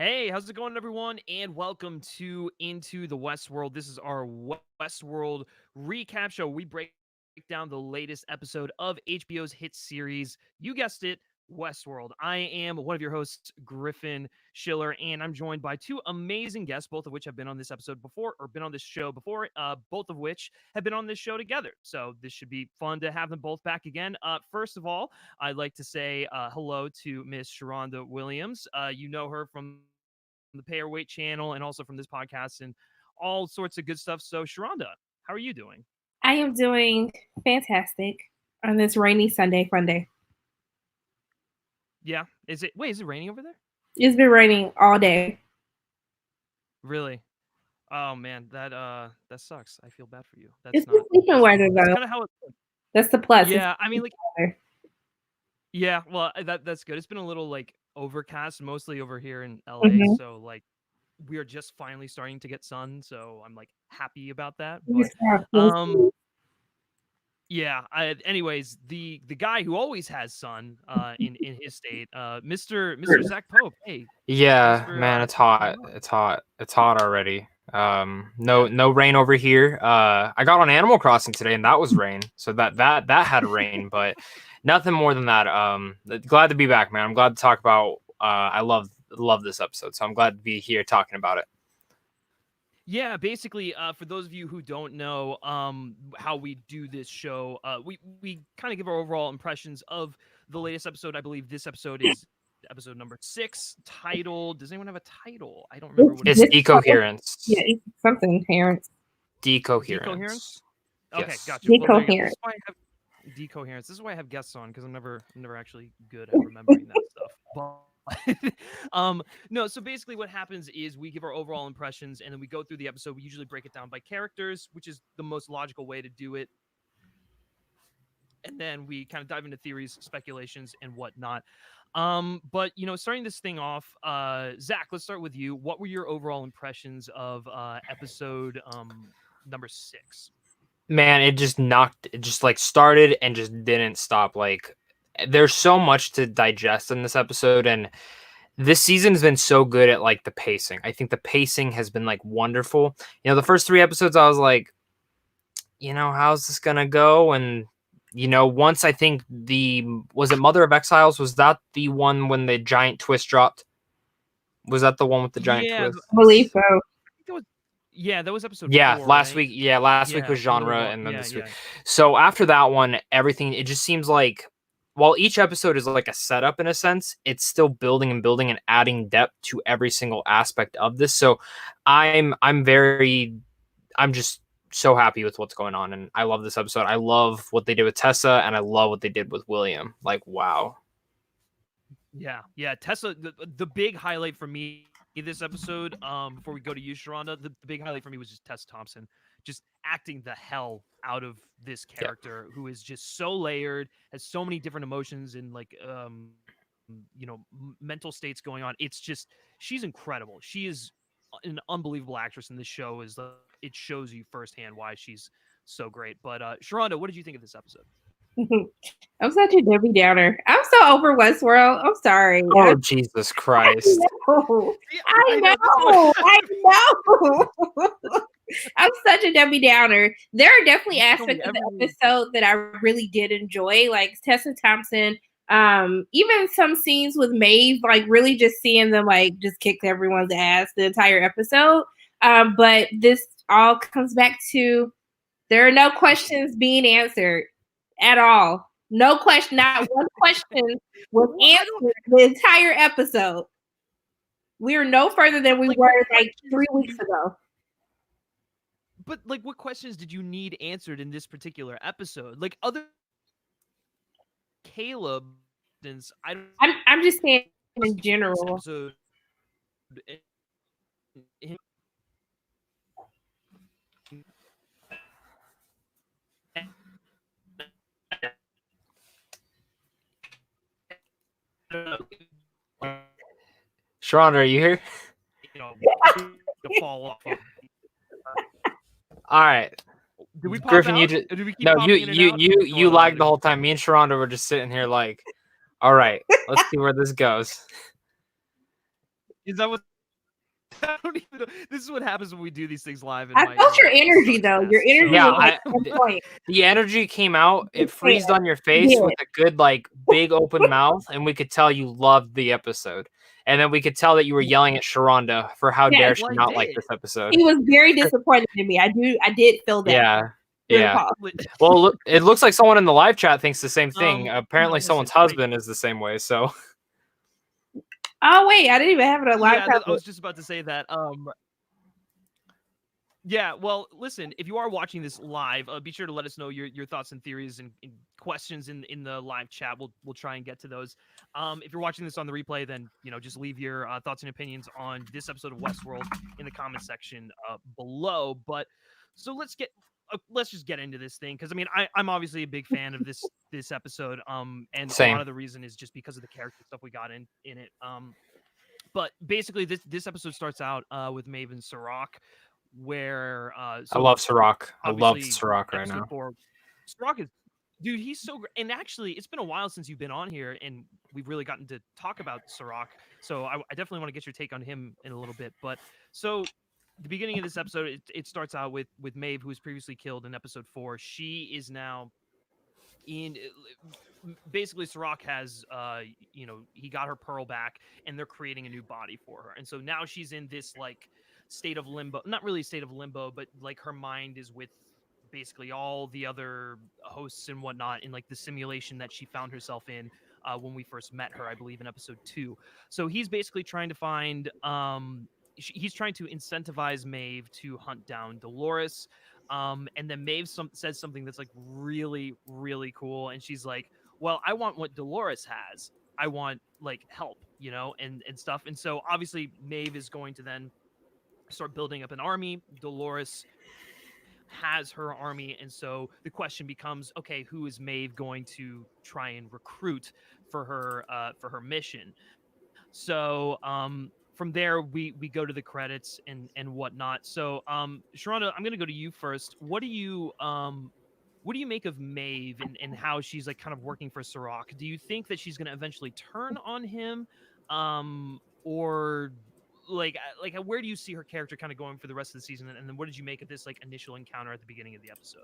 Hey, how's it going, everyone? And welcome to Into the Westworld. This is our Westworld recap show. We break down the latest episode of HBO's hit series. You guessed it, Westworld. I am one of your hosts, Griffin Schiller, and I'm joined by two amazing guests, both of which have been on this episode before, or been on this show before, both of which have been on this show together. So this should be fun to have them both back again. First of all, I'd like to say hello to Miss Sharronda Williams. You know her from the Pay or Wait channel and also from this podcast and all sorts of good stuff. So, Sharronda, how are you doing? I am doing fantastic on this rainy Sunday fun day. Yeah. Is it raining over there? It's been raining all day. Really? Oh man, that sucks. I feel bad for you. It's the sleeping weather though. That's kind of how it's. That's the plus. Yeah, I mean, like, yeah. Well, that's good. It's been a little like overcast, mostly over here in LA. Mm-hmm. So like, we are just finally starting to get sun. So I'm like happy about that. But yeah. Anyways, the guy who always has sun in his state, Mr. Zach Pope. Hey. Yeah, man, it's hot. It's hot. It's hot already. No rain over here. I got on Animal Crossing today, and that was rain. So that had rain, but nothing more than that. Glad to be back, man. I'm glad to talk about. I love this episode, so I'm glad to be here talking about it. Yeah, basically, for those of you who don't know how we do this show, we kind of give our overall impressions of the latest episode. I believe this episode is episode number 6, titled. Does anyone have a title? I don't remember what it's Decoherence. Yeah, it's something parents. Decoherence. Okay, yes. gotcha. Decoherence. Decoherence. This is why I have guests on, because I'm never actually good at remembering that stuff. But no, so basically what happens is we give our overall impressions and then we go through the episode. We usually break it down by characters, which is the most logical way to do it. And then we kind of dive into theories, speculations, and whatnot. But starting this thing off, Zach, let's start with you. What were your overall impressions of episode number 6? Man, it just started and just didn't stop. Like, there's so much to digest in this episode, and this season has been so good at like the pacing. I think the pacing has been like wonderful. The first 3 episodes I was like, how's this gonna go? And once I think was it Mother of Exiles? Was that the one when the giant twist dropped? Was that the one with the giant twist? I believe so. Yeah, that was episode 4, last right? week. Yeah, last week was genre, and then this week. So after that one, everything, it just seems like while each episode is like a setup in a sense, it's still building and adding depth to every single aspect of this. So I'm just so happy with what's going on, and I love this episode. I love what they did with Tessa, and I love what they did with William. Like, wow. Yeah, Tessa. The big highlight for me this episode, before we go to you, Sharronda, the big highlight for me was just Tessa Thompson just acting the hell out of this character, who is just so layered, has so many different emotions and like mental states going on. It's just, she's incredible. She is an unbelievable actress, in this show. It shows you firsthand why she's so great. But Sharronda, what did you think of this episode? I'm such a Debbie Downer. I'm so over Westworld. I'm sorry. Oh, Jesus Christ. I know. I'm such a Debbie Downer. There are definitely aspects of the episode that I really did enjoy, like Tessa Thompson. Even some scenes with Maeve, like really just seeing them like just kick everyone's ass the entire episode. But this all comes back to there are no questions being answered at all. No question, not one question was answered the entire episode. We are no further than we were like 3 weeks ago. But like, what questions did you need answered in this particular episode? Like, other Caleb, I'm just saying in general. Episode, Sharronda, are you here? To fall off. All right. Did we pop Griffin, out? you lagged the whole time. Me and Sharronda were just sitting here like, all right, let's see where this goes. Is that what I don't even know. This is what happens when we do these things live. And I felt your energy though. Your energy was like on point. The energy came out. It freezed on your face with a good, like, big open mouth, and we could tell you loved the episode. And then we could tell that you were yelling at Sharronda for how dare she not like this episode. He was very disappointed in me. I did feel that. Yeah. Well, look, it looks like someone in the live chat thinks the same thing. Apparently, someone's husband is the same way. So. Oh wait, I didn't even have it a live. I was just about to say that. Yeah, well, listen, if you are watching this live, be sure to let us know your thoughts and theories and questions in the live chat. We'll try and get to those. If you're watching this on the replay, then just leave your thoughts and opinions on this episode of Westworld in the comment section below. But so let's just get into this thing, because I mean I'm obviously a big fan of this episode. And Same. A lot of the reason is just because of the character stuff we got in it. But basically this episode starts out with Maeve and Sirach, where I love Sirach. I love Sirach right now. Sirach is, dude, he's so great. And actually, it's been a while since you've been on here, and we've really gotten to talk about Sirach. So I definitely want to get your take on him in a little bit. But so the beginning of this episode, it starts out with Maeve, who was previously killed in episode 4. She is now in. Basically, Sirach has, he got her pearl back, and they're creating a new body for her. And so now she's in this like state of limbo, not really a state of limbo, but like her mind is with basically all the other hosts and whatnot in like the simulation that she found herself in when we first met her, I believe in episode 2. So he's basically trying to find, he's trying to incentivize Maeve to hunt down Dolores. And then Maeve says something that's like really, really cool. And she's like, well, I want what Dolores has. I want like help, and stuff. And so obviously Maeve is going to then start building up an army. Dolores has her army, and so the question becomes, okay, who is Maeve going to try and recruit for her mission? So from there we go to the credits and whatnot. So Sharronda, I'm gonna go to you first. What do you make of Maeve and how she's like kind of working for Sirach? Do you think that she's gonna eventually turn on him, or like where do you see her character kind of going for the rest of the season? And then what did you make of this like initial encounter at the beginning of the episode?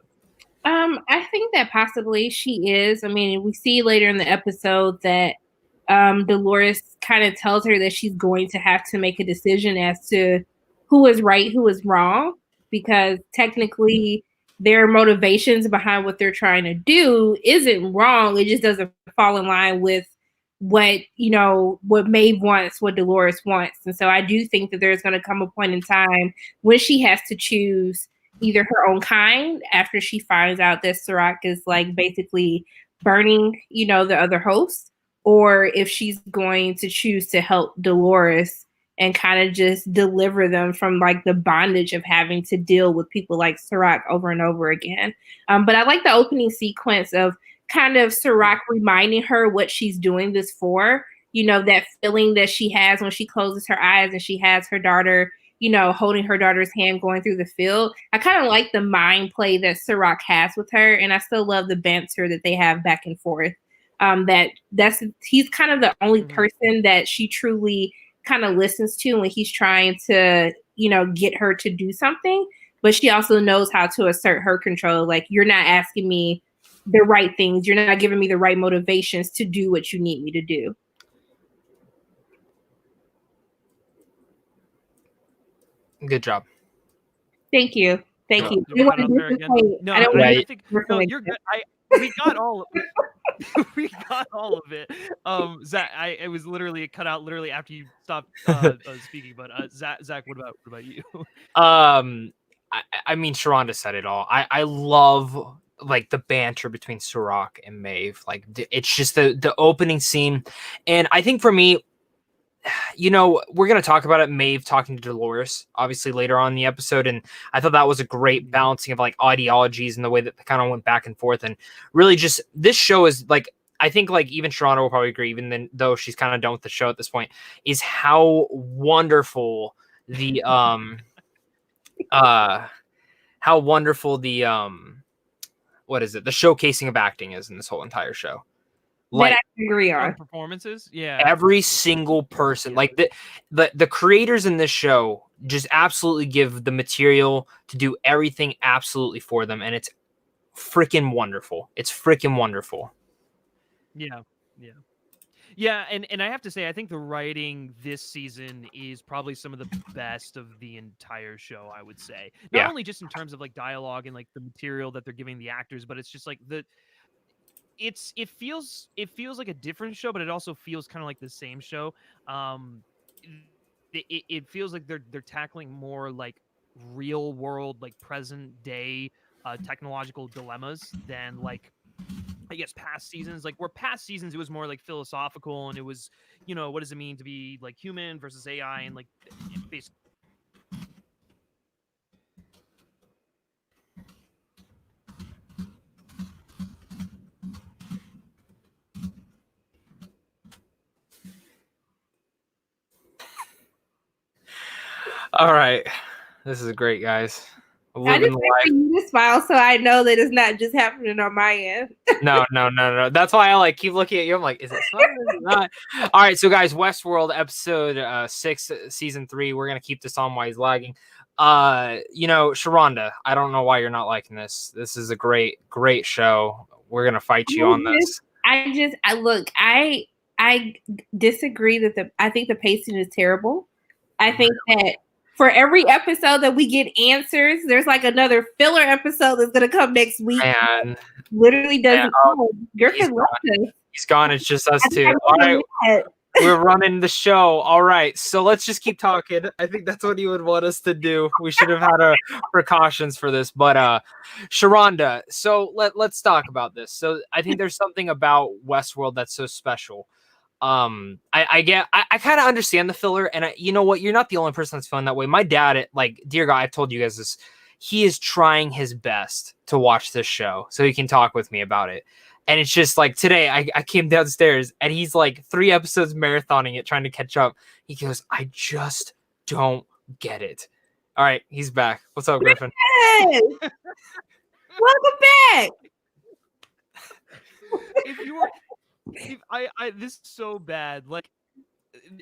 I think that possibly she is. I mean, we see later in the episode that Dolores kind of tells her that she's going to have to make a decision as to who is right, who is wrong, because technically their motivations behind what they're trying to do isn't wrong. It just doesn't fall in line with what Maeve wants, what Dolores wants. And so I do think that there's going to come a point in time when she has to choose either her own kind after she finds out that Sirach is like basically burning, the other hosts, or if she's going to choose to help Dolores and kind of just deliver them from like the bondage of having to deal with people like Sirach over and over again. But I like the opening sequence of kind of Sirach reminding her what she's doing this for, that feeling that she has when she closes her eyes and she has her daughter, holding her daughter's hand going through the field. I kind of like the mind play that Sirach has with her, and I still love the banter that they have back and forth. He's kind of the only person that she truly kind of listens to when he's trying to, get her to do something, but she also knows how to assert her control. Like, you're not asking me the right things. You're not giving me the right motivations to do what you need me to do. Good job. Thank you. Thank you. No, I think you're good. We got all of it. Zach, it was literally cut out literally after you stopped speaking. But Zach, what about you? I mean, Sharronda said it all. I love like the banter between Sirach and Maeve. Like it's just the opening scene, and I think for me, we're going to talk about it, Maeve talking to Dolores, obviously later on in the episode. And I thought that was a great balancing of like ideologies and the way that they kind of went back and forth. And really just this show is like, I think like even Sharronda will probably agree, even then, though she's kind of done with the show at this point, is how wonderful the, what is it? The showcasing of acting is in this whole entire show. Like, that I agree on. Performances, yeah. Every single person, like the creators in this show, just absolutely give the material to do everything absolutely for them, and it's freaking wonderful. It's freaking wonderful. Yeah, yeah. Yeah, and I have to say, I think the writing this season is probably some of the best of the entire show, I would say. Not only just in terms of like dialogue and like the material that they're giving the actors, but it's just like it feels like a different show, but it also feels kind of like the same show. It feels like they're tackling more like real world, like present day technological dilemmas than like, I guess, past seasons. Like, where past seasons it was more like philosophical, and it was, what does it mean to be like human versus AI, and like basically. All right, this is great, guys. I just wait for you to smile so I know that it's not just happening on my end. No. That's why I like keep looking at you. I'm like, is it smiling? Is it not? All right, so guys, Westworld episode 6, season 3. We're gonna keep this on while he's lagging. Sharronda, I don't know why you're not liking this. This is a great show. We're gonna fight you on this. I disagree that I think the pacing is terrible. I think that for every episode that we get answers, there's like another filler episode that's gonna come next week. Man, literally doesn't. Griffin left us. He's gone. It's just us two. All right, we're running the show. All right, so let's just keep talking. I think that's what you would want us to do. We should have had our precautions for this, but Sharronda. So let's talk about this. So I think there's something about Westworld that's so special. I kind of understand the filler, and you know what? You're not the only person that's feeling that way. My dad, dear God, I've told you guys this. He is trying his best to watch this show so he can talk with me about it. And it's just like today, I came downstairs and he's like 3 episodes marathoning it, trying to catch up. He goes, I just don't get it. All right, he's back. What's up, Griffin? Hey! Welcome back. If you were. This is so bad. Like,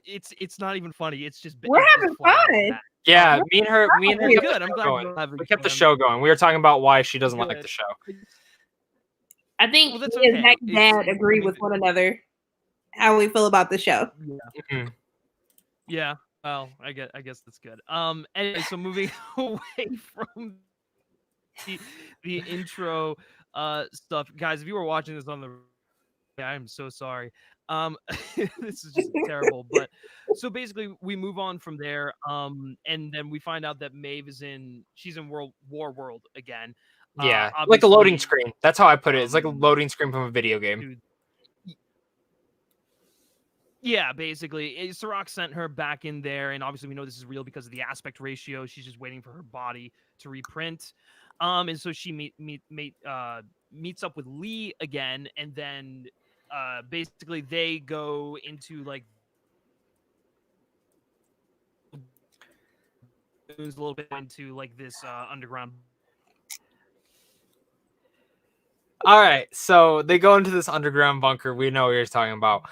it's not even funny. It's just we're having fun. Yeah, me and her good. I'm glad we kept the show going. We were talking about why she doesn't like the show. I think me and Zach's dad agree with one another how we feel about the show. Yeah. Mm-hmm. Yeah. Well, I guess that's good. Anyway, so moving away from the intro stuff, guys. If you were watching this on the, I'm so sorry. This is just terrible. But so basically, we move on from there. And then we find out that Maeve she's in War World again. Yeah, like a loading screen. That's how I put it. It's like a loading screen from a video game. Dude. Yeah, basically, Sirach sent her back in there, and obviously we know this is real because of the aspect ratio. She's just waiting for her body to reprint. And so she meets up with Lee again, and then basically they go into like a little bit into like this underground. All right, so they go into this underground bunker. We know what you're talking about.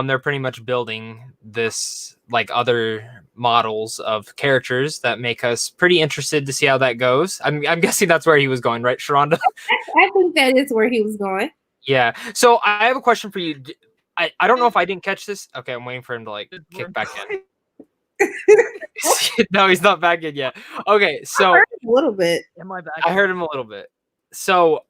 They're pretty much building this like other models of characters that make us pretty interested to see how that goes. I'm guessing that's where he was going, right, Sharronda? I think that is where he was going. Yeah. So I have a question for you. I don't know if I didn't catch this. Okay, I'm waiting for him to like kick back in. No, he's not back in yet. Okay, so I heard him a little bit. Am I back? I heard him a little bit. So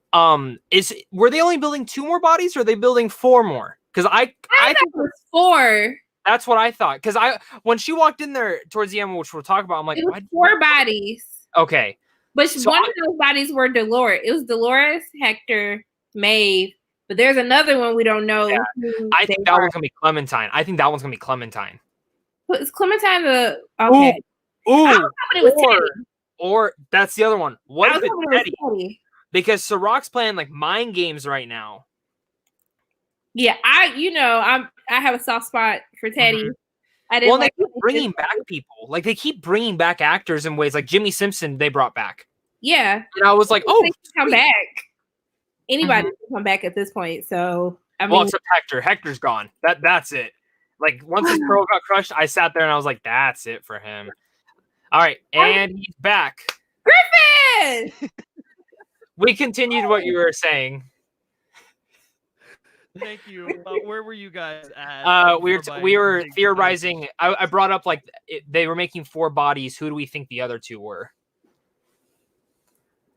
were they only building 2 more bodies, or are they building 4 more? Because I think it was 4. That's what I thought. Because when she walked in there towards the end, which we'll talk about, I'm like, it was 4 bodies. Okay. But one of those bodies were Dolores. It was Dolores, Hector, Maeve. But there's another one we don't know. Yeah. I think that one's gonna be Clementine. I think that one's gonna be Clementine. Is Clementine the okay? Ooh. It was or that's the other one. What if it's Teddy? Because Sirach's playing like mind games right now. Yeah, I have a soft spot for Teddy. Mm-hmm. They keep bringing back people. Like they keep bringing back actors in ways like Jimmy Simpson. They brought back. Yeah, and I was like, oh, come back. Anybody can come back at this point. So I Well, mean, except Hector. Hector's gone. That's it. Like once his pearl got crushed, I sat there and I was like, that's it for him. All right, and he's back. Griffin! We continued what you were saying. Thank you. Where were you guys at? We were theorizing. I brought up like they were making 4 bodies. Who do we think the other 2 were?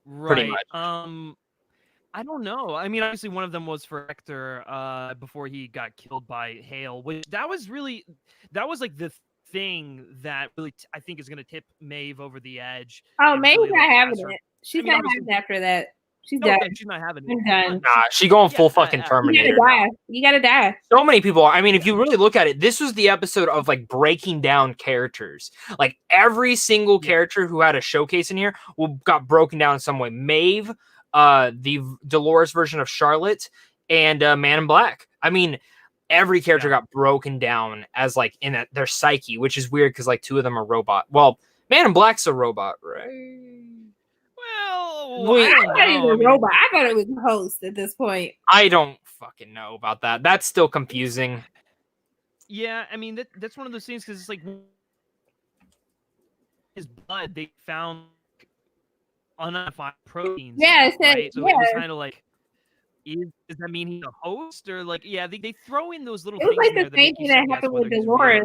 Right. I don't know. I mean, obviously one of them was for Hector before he got killed by Hale, which that was like the thing that really I think is going to tip Maeve over the edge. Oh, Maeve's not having it. She's not having it after that. She's done. She's not having it. I'm done. Nah, she going full fucking Terminator. You gotta die. So many people. I mean, if you really look at it, this was the episode of like breaking down characters. Like every single character who had a showcase in here got broken down in some way. Maeve, the Dolores version of Charlotte, and Man in Black. I mean, every character got broken down as like in their psyche, which is weird because like 2 of them are robot. Well, Man in Black's a robot, right? Well, I thought he was a robot. I thought it was a host at this point. I don't fucking know about that. That's still confusing. Yeah, I mean that's one of those things because it's like his blood. They found unidentified proteins. Yeah, right? So it was kind of like, does that mean he's a host or like? Yeah, they throw in those little. It was things like the same thing that happened with Dolores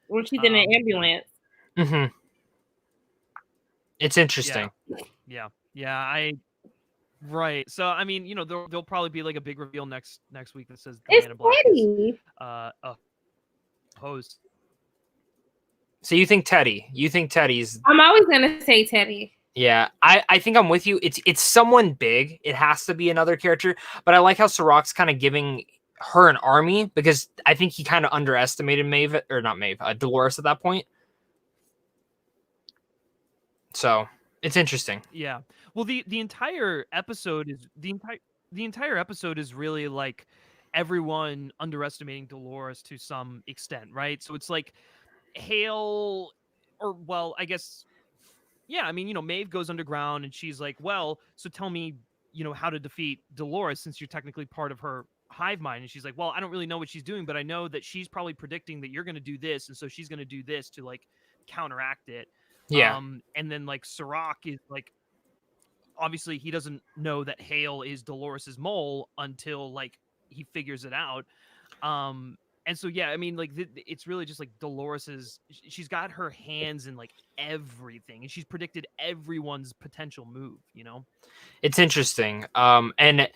when she's in an ambulance. Mm-hmm. It's interesting. Yeah. Right. So I mean, there'll probably be like a big reveal next week that says it's Man in Black Teddy. A host. So you think Teddy? You think Teddy's? I'm always gonna say Teddy. Yeah, I think I'm with you. It's someone big. It has to be another character. But I like how Sirach's kind of giving her an army because I think he kind of underestimated Maeve or not Maeve, Dolores at that point. So it's interesting. Yeah. Well, the entire episode is the entire episode is really like everyone underestimating Dolores to some extent, right? So it's like Hale, or well, I guess, yeah. I mean, Maeve goes underground and she's like, well, so tell me, how to defeat Dolores since you're technically part of her hive mind. And she's like, well, I don't really know what she's doing, but I know that she's probably predicting that you're going to do this, and so she's going to do this to like counteract it. Yeah. And then like Sirach is like, obviously he doesn't know that Hale is Dolores's mole until like he figures it out. And so yeah, I mean, like it's really just like Dolores's. She's got her hands in like everything, and she's predicted everyone's potential move. It's interesting. And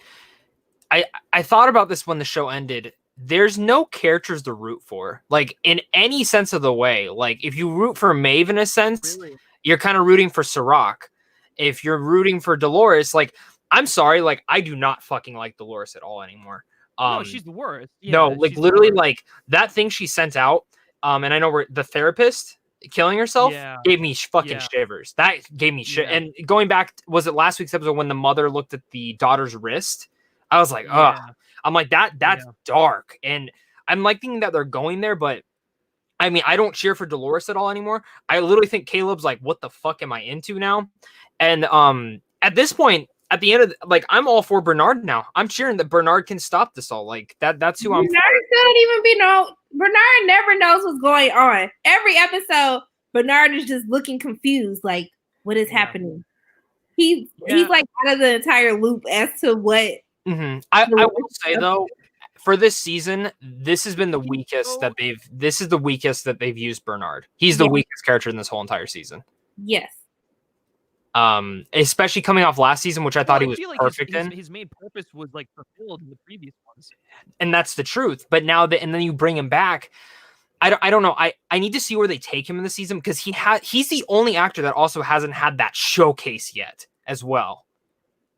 I thought about this when the show ended. There's no characters to root for, like in any sense of the way. Like if you root for Maeve in a sense, you're kind of rooting for Sirach. If you're rooting for Dolores, like I'm sorry, like I do not fucking like Dolores at all anymore. No, she's the worst. Yeah, no, like literally, like that thing she sent out. And I know the therapist killing herself gave me fucking shivers. That gave me shit. And going back, was it last week's episode when the mother looked at the daughter's wrist? I was like, ugh. I'm like, that's dark. And I'm liking that they're going there, but I mean, I don't cheer for Dolores at all anymore. I literally think Caleb's like, what the fuck am I into now? And at this point, at the end of I'm all for Bernard now. I'm cheering that Bernard can stop this all. Like that's who I'm for. Bernard never knows what's going on. Every episode, Bernard is just looking confused, like, what is happening? He's like out of the entire loop as to what. Mm-hmm. I will say though, for this season, this has been the weakest that they've used Bernard. He's the weakest character in this whole entire season. Yes. Especially coming off last season, which I thought he was perfect in. His main purpose was like fulfilled in the previous ones, and that's the truth. But now and then you bring him back. I don't know. I need to see where they take him in the season because he's the only actor that also hasn't had that showcase yet as well.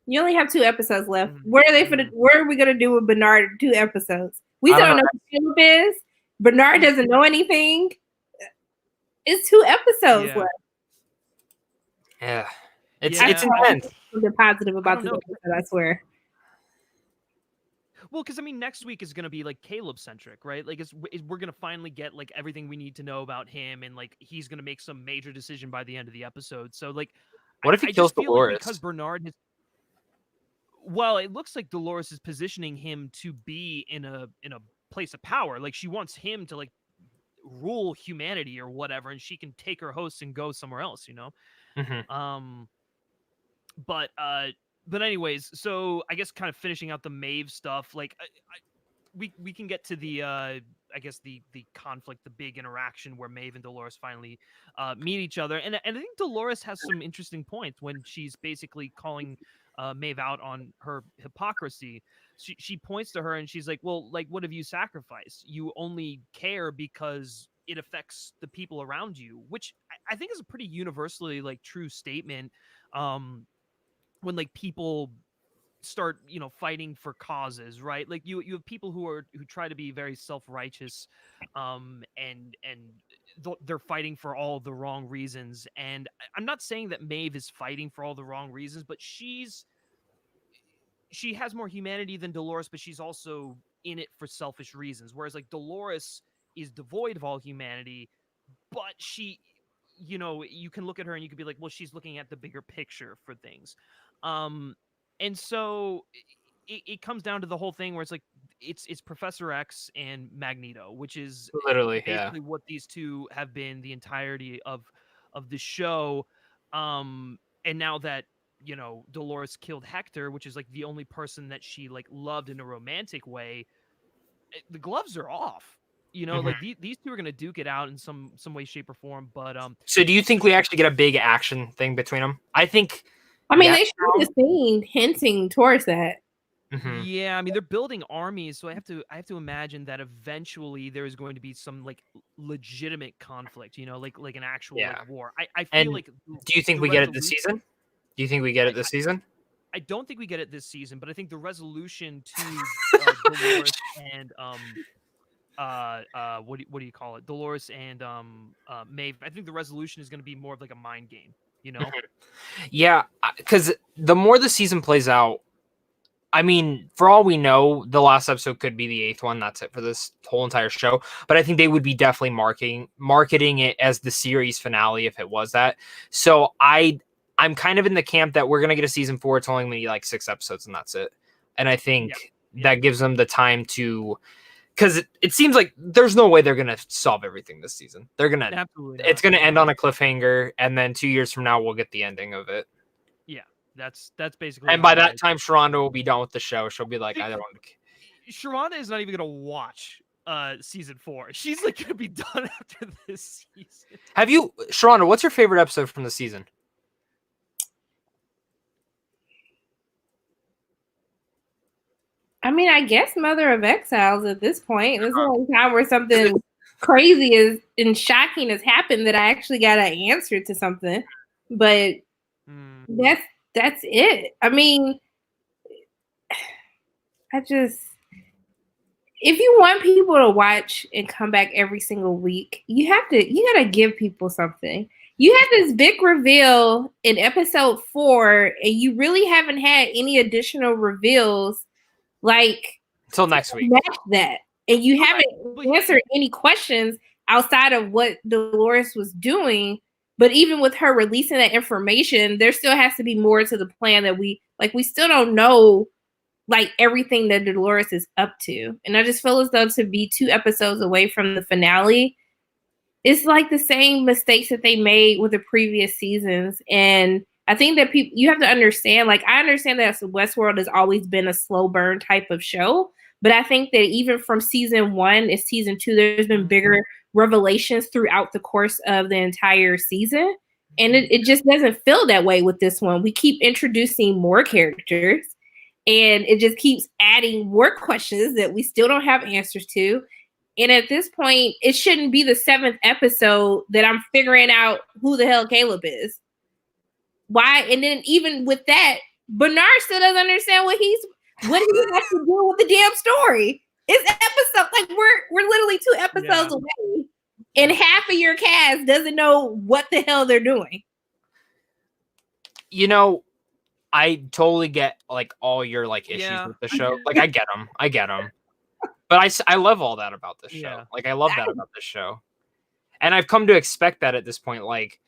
You only have 2 episodes left. Where are we gonna do with Bernard in 2 episodes? We don't know who Philip is. Bernard doesn't know anything. It's 2 episodes left. Yeah. It's intense. They're positive about this episode, I swear. Well, because I mean, next week is going to be like Caleb centric, right? Like, we're going to finally get like everything we need to know about him, and like he's going to make some major decision by the end of the episode. So, like, what if he kills Dolores? Like because Bernard has. well, it looks like Dolores is positioning him to be in a place of power. Like she wants him to like rule humanity or whatever, and she can take her hosts and go somewhere else, you know. Mm-hmm. But anyways, so I guess kind of finishing out the Maeve stuff, like we can get to the I guess the conflict, the big interaction where Maeve and Dolores finally meet each other, and I think Dolores has some interesting points when she's basically calling Maeve out on her hypocrisy. She points to her and she's like, well, like, what have you sacrificed? You only care because it affects the people around you, which I think is a pretty universally like true statement. When like people start, you know, fighting for causes, right? Like you have people who try to be very self-righteous, and they're fighting for all the wrong reasons. And I'm not saying that Maeve is fighting for all the wrong reasons, but she has more humanity than Dolores, but she's also in it for selfish reasons. Whereas like Dolores is devoid of all humanity, but she, you know, you can look at her and you could be like, well, she's looking at the bigger picture for things. And so it comes down to the whole thing where it's like it's Professor X and Magneto, which is Literally, basically what these two have been the entirety of the show. And now that, you know, Dolores killed Hector, which is like the only person that she like loved in a romantic way, the gloves are off. You know, like these two are gonna duke it out in some way, shape, or form. But So do you think we actually get a big action thing between them? I think. I mean, they showed the scene hinting towards that. Mm-hmm. Yeah, I mean they're building armies, so I have to imagine that eventually there is going to be some like legitimate conflict, you know, like an actual like, war. I feel like. Do you think we get it this season? Do you think we get it this season? I don't think we get it this season, but I think the resolution to Dolores and what do you call it? Dolores and Maeve. I think the resolution is going to be more of like a mind game, you know? Yeah, because the more the season plays out, I mean, for all we know, the last episode could be the 8th one. That's it for this whole entire show. But I think they would be definitely marketing it as the series finale if it was that. So I'm kind of in the camp that we're gonna get a season 4. It's only gonna be like 6 episodes and that's it. And I think that gives them the time to. Because it seems like there's no way they're going to solve everything this season. They're going to... Absolutely not. It's going to end on a cliffhanger, and then 2 years from now, we'll get the ending of it. Yeah, that's basically... And by that time, Sharronda will be done with the show. She'll be like, I don't... Sharronda is not even going to watch season 4. She's like going to be done after this season. Have you... Sharronda, what's your favorite episode from the season? I mean, I guess Mother of Exiles at this point. There's a long time where something crazy and shocking has happened that I actually got an answer to something. But that's it. I mean, if you want people to watch and come back every single week, you gotta give people something. You had this big reveal in episode 4, and you really haven't had any additional reveals. Like until next week. That. And you haven't answered any questions outside of what Dolores was doing. But even with her releasing that information, there still has to be more to the plan that we still don't know like everything that Dolores is up to. And I just feel as though to be 2 episodes away from the finale, it's like the same mistakes that they made with the previous seasons. And I think that you have to understand, like, I understand that Westworld has always been a slow burn type of show, but I think that even from season 1 to season 2, there's been bigger revelations throughout the course of the entire season. And it just doesn't feel that way with this one. We keep introducing more characters, and it just keeps adding more questions that we still don't have answers to. And at this point, it shouldn't be the 7th episode that I'm figuring out who the hell Caleb is. Why? And then even with that, Bernard still doesn't understand what he has to do with the damn story. It's episode, like we're literally 2 episodes away, and half of your cast doesn't know what the hell they're doing. You know, I totally get like all your like issues with the show. Like I get them. But I love all that about this show. Like I love that about this show, and I've come to expect that at this point. Like.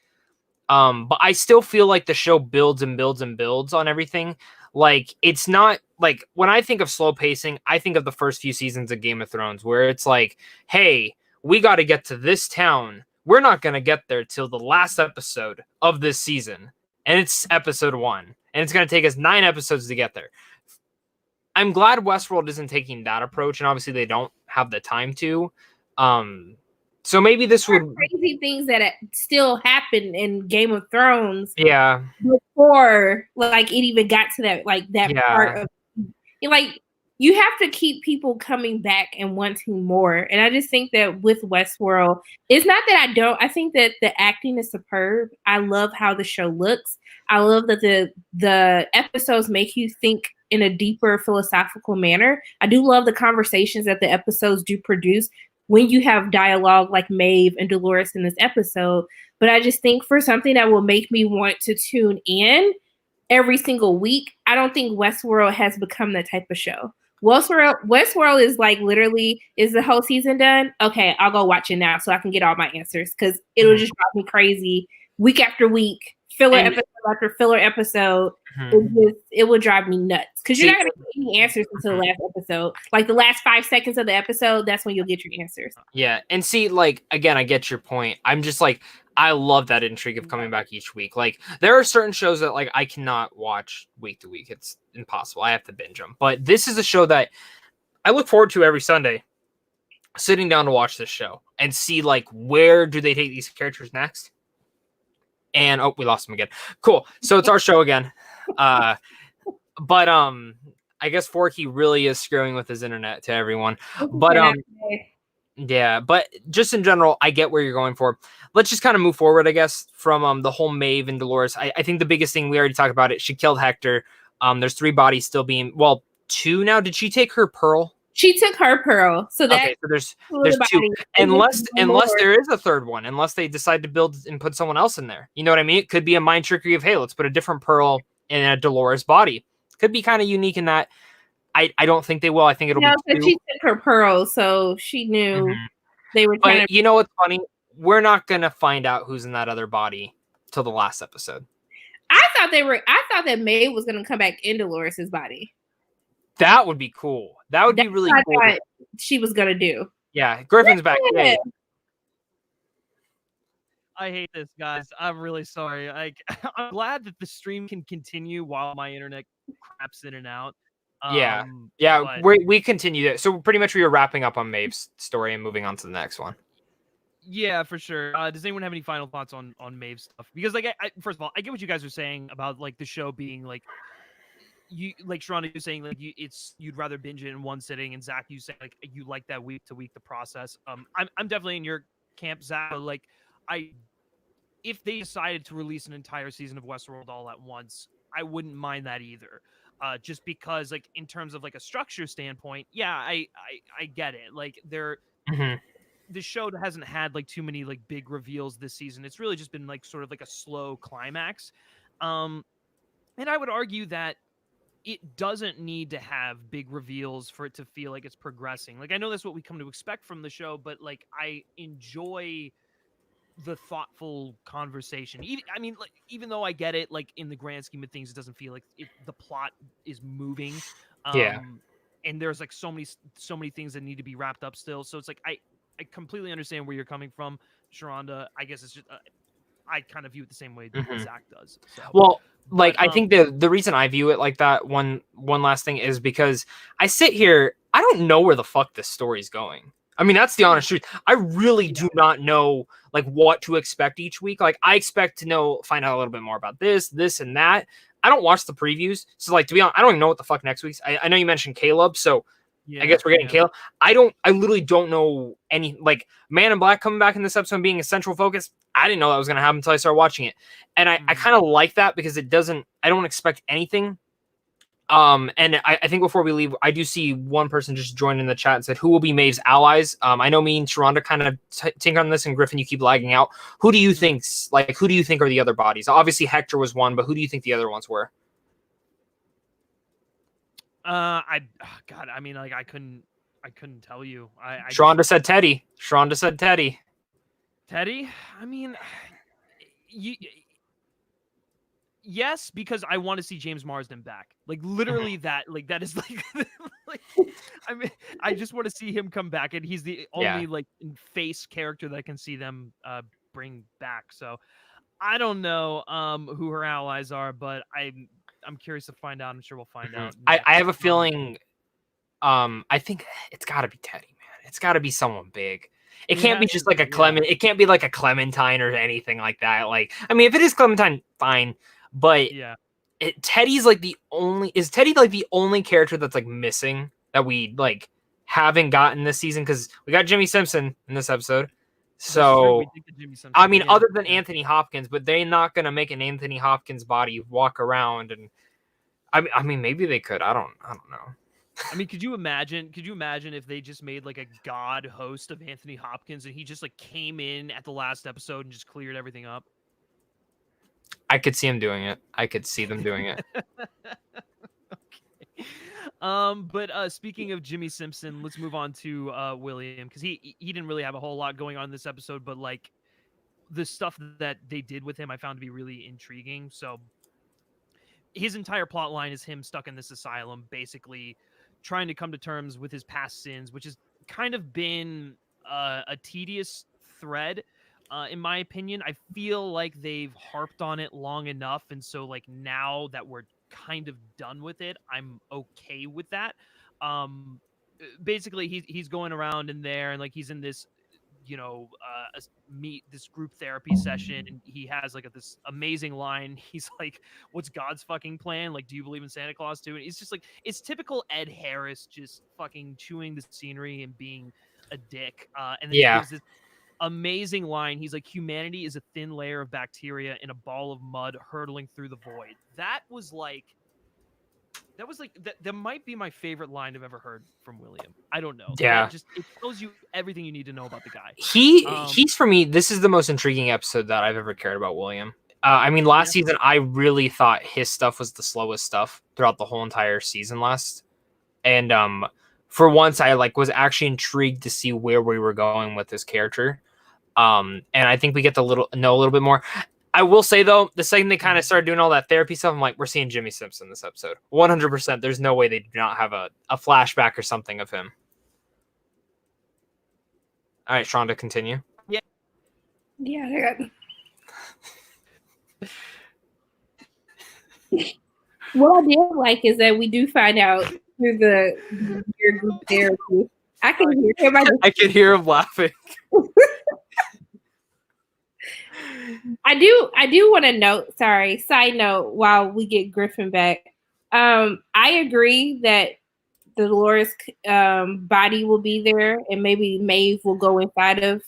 But I still feel like the show builds and builds and builds on everything. Like, it's not like when I think of slow pacing, I think of the first few seasons of Game of Thrones where it's like, hey, we got to get to this town. We're not going to get there till the last episode of this season. And it's episode 1. And it's going to take us 9 episodes to get there. I'm glad Westworld isn't taking that approach. And obviously they don't have the time to. So maybe this would crazy things that still happen in Game of Thrones. Yeah. Before like it even got to that part of like you have to keep people coming back and wanting more. And I just think that with Westworld, it's not that I think that the acting is superb. I love how the show looks. I love that the episodes make you think in a deeper philosophical manner. I do love the conversations that the episodes do produce when you have dialogue like Maeve and Dolores in this episode. But I just think for something that will make me want to tune in every single week, I don't think Westworld has become that type of show. Westworld is like literally, is the whole season done? Okay, I'll go watch it now so I can get all my answers because it'll just drive me crazy week after week, episode after filler episode. It would drive me nuts because you're not going to get any answers until the last episode. Like the last 5 seconds of the episode, that's when you'll get your answers. Yeah, and see, like, again, I get your point. I'm just like, I love that intrigue of coming back each week. Like, there are certain shows that like I cannot watch week to week. It's impossible. I have to binge them. But this is a show that I look forward to every Sunday, sitting down to watch this show and see like where do they take these characters next. And we lost him again. Cool. So it's our show again. But I guess Forky really is screwing with his internet to everyone. But yeah, but just in general, I get where you're going for. Let's just kind of move forward, I guess, from the whole Maeve and Dolores. I think the biggest thing, we already talked about it, she killed Hector. There's 3 bodies still being, 2 now. Did she take her pearl? She took her pearl. So there's 2. Unless there is a 3rd one, unless they decide to build and put someone else in there. You know what I mean? It could be a mind trickery of, hey, let's put a different pearl in a Dolores body. Could be kind of unique in that. I don't think they will. I think it'll be 2. She took her pearl, so she knew they were trying to. You know what's funny? We're not gonna find out who's in that other body till the last episode. I thought that Maeve was gonna come back in Dolores's body. That would be cool. That would be really cool. What she was gonna do. Yeah, Griffin's back. Hey. I hate this, guys. I'm really sorry. I'm glad that the stream can continue while my internet craps in and out. But we continue it. So pretty much we were wrapping up on Maeve's story and moving on to the next one. Yeah, for sure. Does anyone have any final thoughts on Maeve's stuff? Because like, first of all, I get what you guys are saying about like the show being like, you like Sharronda, you saying like you'd rather binge it in one sitting, and Zach, you say like you like that week to week the process. I'm definitely in your camp, Zach. Like if they decided to release an entire season of Westworld all at once, I wouldn't mind that either. Just because like in terms of like a structure standpoint, yeah, I get it. Like the show hasn't had like too many like big reveals this season. It's really just been like sort of like a slow climax. And I would argue that it doesn't need to have big reveals for it to feel like it's progressing. Like I know that's what we come to expect from the show, but like I enjoy the thoughtful conversation. Even though I get it, like in the grand scheme of things, it doesn't feel like the plot is moving. And there's like so many things that need to be wrapped up still. So it's like I completely understand where you're coming from, Sharronda. I guess it's just I kind of view it the same way that Zach does. So. Well, like I think the reason I view it like that, one last thing, is because I sit here, I don't know where the fuck this story's going. I mean, that's the honest truth. I really do not know like what to expect each week. Like I expect to find out a little bit more about this, and that. I don't watch the previews. So like, to be honest, I don't even know what the fuck next week's. I know you mentioned Caleb, so I guess we're getting Caleb. I literally don't know any, like Man in Black coming back in this episode being a central focus. I didn't know that was going to happen until I started watching it. And I kind of like that because I don't expect anything. And I think before we leave, I do see one person just joined in the chat and said, who will be Maeve's allies? I know me and Sharronda kind of tinker on this, and Griffin, you keep lagging out. Who do you think are the other bodies? Obviously Hector was one, but who do you think the other ones were? I couldn't tell you. Sharronda said Teddy. Teddy? I mean, Yes, because I want to see James Marsden back. Like literally that is like, like I mean I just want to see him come back, and he's the only like face character that I can see them bring back. So I don't know who her allies are, but I'm curious to find out. I'm sure we'll find out. I have a feeling I think it's got to be Teddy, man. It's got to be someone big. It can't be just like a Clement. It can't be like a Clementine or anything like that. Like, I mean, if it is Clementine, fine. But Teddy's like the only. Is Teddy like the only character that's like missing that we like haven't gotten this season? Because we got Jimmy Simpson in this episode. So I mean, other than Anthony Hopkins, but they're not gonna make an Anthony Hopkins body walk around. And I mean, maybe they could. I don't know. I mean, could you imagine if they just made like a god host of Anthony Hopkins and he just like came in at the last episode and just cleared everything up? I could see him doing it. I could see them doing it. Okay. But speaking of Jimmy Simpson, let's move on to William, because he didn't really have a whole lot going on in this episode, but like the stuff that they did with him I found to be really intriguing. So his entire plot line is him stuck in this asylum, basically trying to come to terms with his past sins, which has kind of been a tedious thread. In my opinion, I feel like they've harped on it long enough. And so like now that we're kind of done with it, I'm okay with that. Basically he's going around in there and like he's in this, meet this group therapy session, and he has like this amazing line. He's like, what's God's fucking plan? Like, do you believe in Santa Claus too? And it's just like, it's typical Ed Harris just fucking chewing the scenery and being a dick. And then he gives this amazing line. He's like, humanity is a thin layer of bacteria in a ball of mud hurtling through the void. That might be my favorite line I've ever heard from William. I don't know. Yeah. It tells you everything you need to know about the guy. He's for me, this is the most intriguing episode that I've ever cared about William. I mean, last season, I really thought his stuff was the slowest stuff throughout the whole entire season last. And for once, I was actually intrigued to see where we were going with this character. And I think we get to know a little bit more. I will say, though, the second they kind of started doing all that therapy stuff, I'm like, we're seeing Jimmy Simpson this episode. 100%. There's no way they do not have a flashback or something of him. All right, Sharronda, continue. Yeah. What I did like is that we do find out through the group therapy. I can hear him laughing. I do want to note, side note, while we get Griffin back. I agree that the Dolores body will be there, and maybe Maeve will go inside of